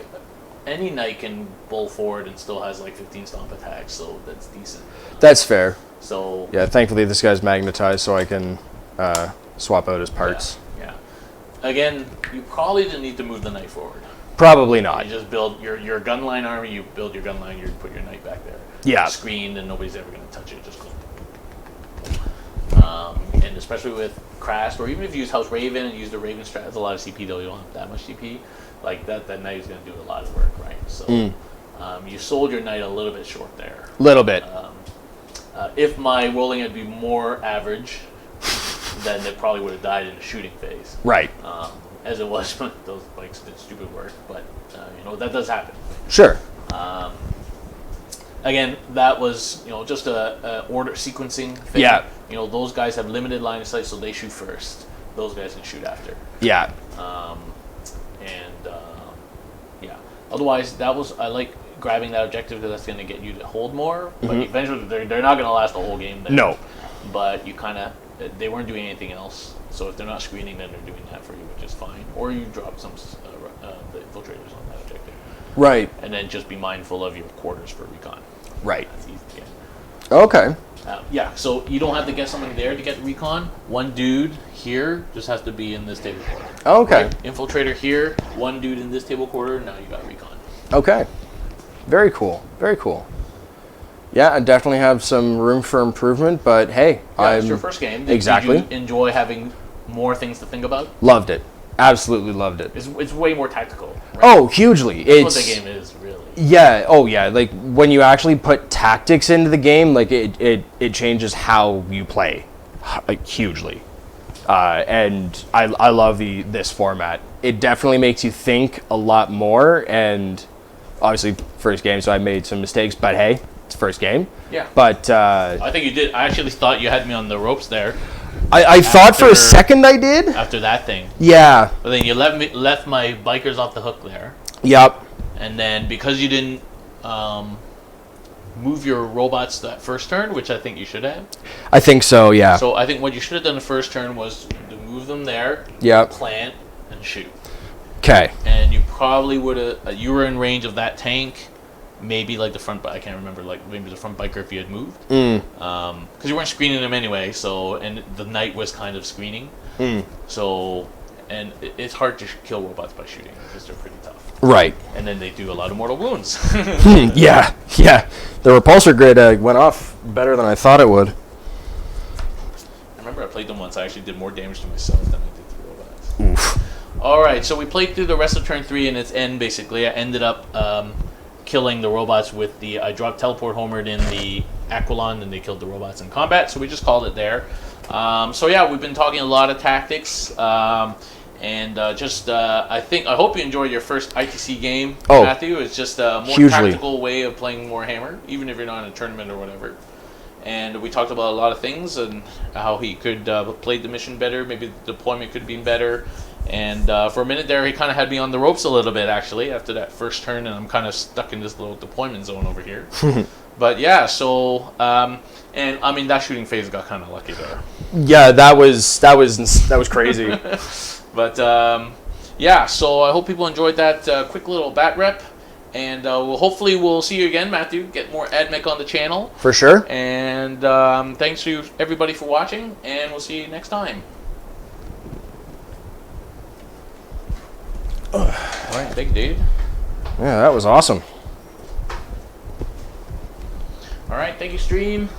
any knight can bull forward and still has like 15 stomp attacks, so that's decent. That's fair. So Yeah, thankfully this guy's magnetized, so I can swap out his parts. Yeah. Again, you probably didn't need to move the knight forward. Probably not. You just build your gunline army. You build your gunline. You put your knight back there. Yeah. Screened, and nobody's ever going to touch it. Just go. And especially with Krast, or even if you use House Raven and use the Raven strat, it's a lot of CP though. You don't have that much CP. Like that knight is going to do a lot of work, right? So you sold your knight a little bit short there. Little bit. If my rolling had been more average, then it probably would have died in the shooting phase. Right. As it was when those bikes did stupid work, but that does happen. Sure. Again, that was just a order sequencing thing. Yeah. Those guys have limited line of sight, so they shoot first. Those guys can shoot after. Yeah. Yeah. Otherwise, I like grabbing that objective because that's going to get you to hold more. But eventually, they're not going to last the whole game. There. No. But they weren't doing anything else. So if they're not screening, then they're doing that for you, which is fine. Or you drop some the infiltrators on that objective. Right. And then just be mindful of your quarters for recon. Right. That's easy to get. Okay. Yeah, so you don't have to get someone there to get recon. One dude here just has to be in this table quarter. Okay. Right? Infiltrator here, one dude in this table quarter, now you got recon. Okay. Very cool. Very cool. Yeah, I definitely have some room for improvement, but hey, it's your first game. Exactly. Did you enjoy having more things to think about? Loved it. Absolutely loved it. It's way more tactical. Right? Oh, hugely. That's what the game is, really. Yeah. Oh, yeah. Like when you actually put tactics into the game, like it changes how you play, like hugely. And I love this format. It definitely makes you think a lot more. And obviously, first game, so I made some mistakes. But hey, it's first game. Yeah. But I think you did. I actually thought you had me on the ropes there. I thought for a second I did. After that thing. Yeah. But then you left my bikers off the hook there. Yep. And then because you didn't move your robots that first turn, which I think you should have. I think so, yeah. So I think what you should have done the first turn was to move them there, yep. plant, and shoot. Okay. And you probably would have, you were in range of that tank, maybe like the front, I can't remember, like maybe the front biker if you had moved. Because you weren't screening them anyway, and the night was kind of screening. So, and it's hard to kill robots by shooting because they're pretty tough. Right. And then they do a lot of mortal wounds. Yeah. The repulsor grid went off better than I thought it would. I remember I played them once. I actually did more damage to myself than I did to the robots. Oof. All right, so we played through the rest of turn 3 and its end, basically. I ended up killing the robots with I dropped teleport homered in the Aquilon, and they killed the robots in combat, so we just called it there. So yeah, we've been talking a lot of tactics. I hope you enjoyed your first ITC game, Matthew. It's just a more hugely. tactical way of playing Warhammer, even if you're not in a tournament or whatever. And we talked about a lot of things and how he could play the mission better. Maybe the deployment could have been better. And for a minute there, he kind of had me on the ropes a little bit, actually, after that first turn. And I'm kind of stuck in this little deployment zone over here. But yeah, so and I mean that shooting phase got kind of lucky there. Yeah, that was crazy. But yeah, so I hope people enjoyed that quick little bat rep. And hopefully we'll see you again, Matthew. Get more Admech on the channel. For sure. And thanks to everybody for watching, and we'll see you next time. All right, thank you, dude. Yeah, that was awesome. All right, thank you, stream.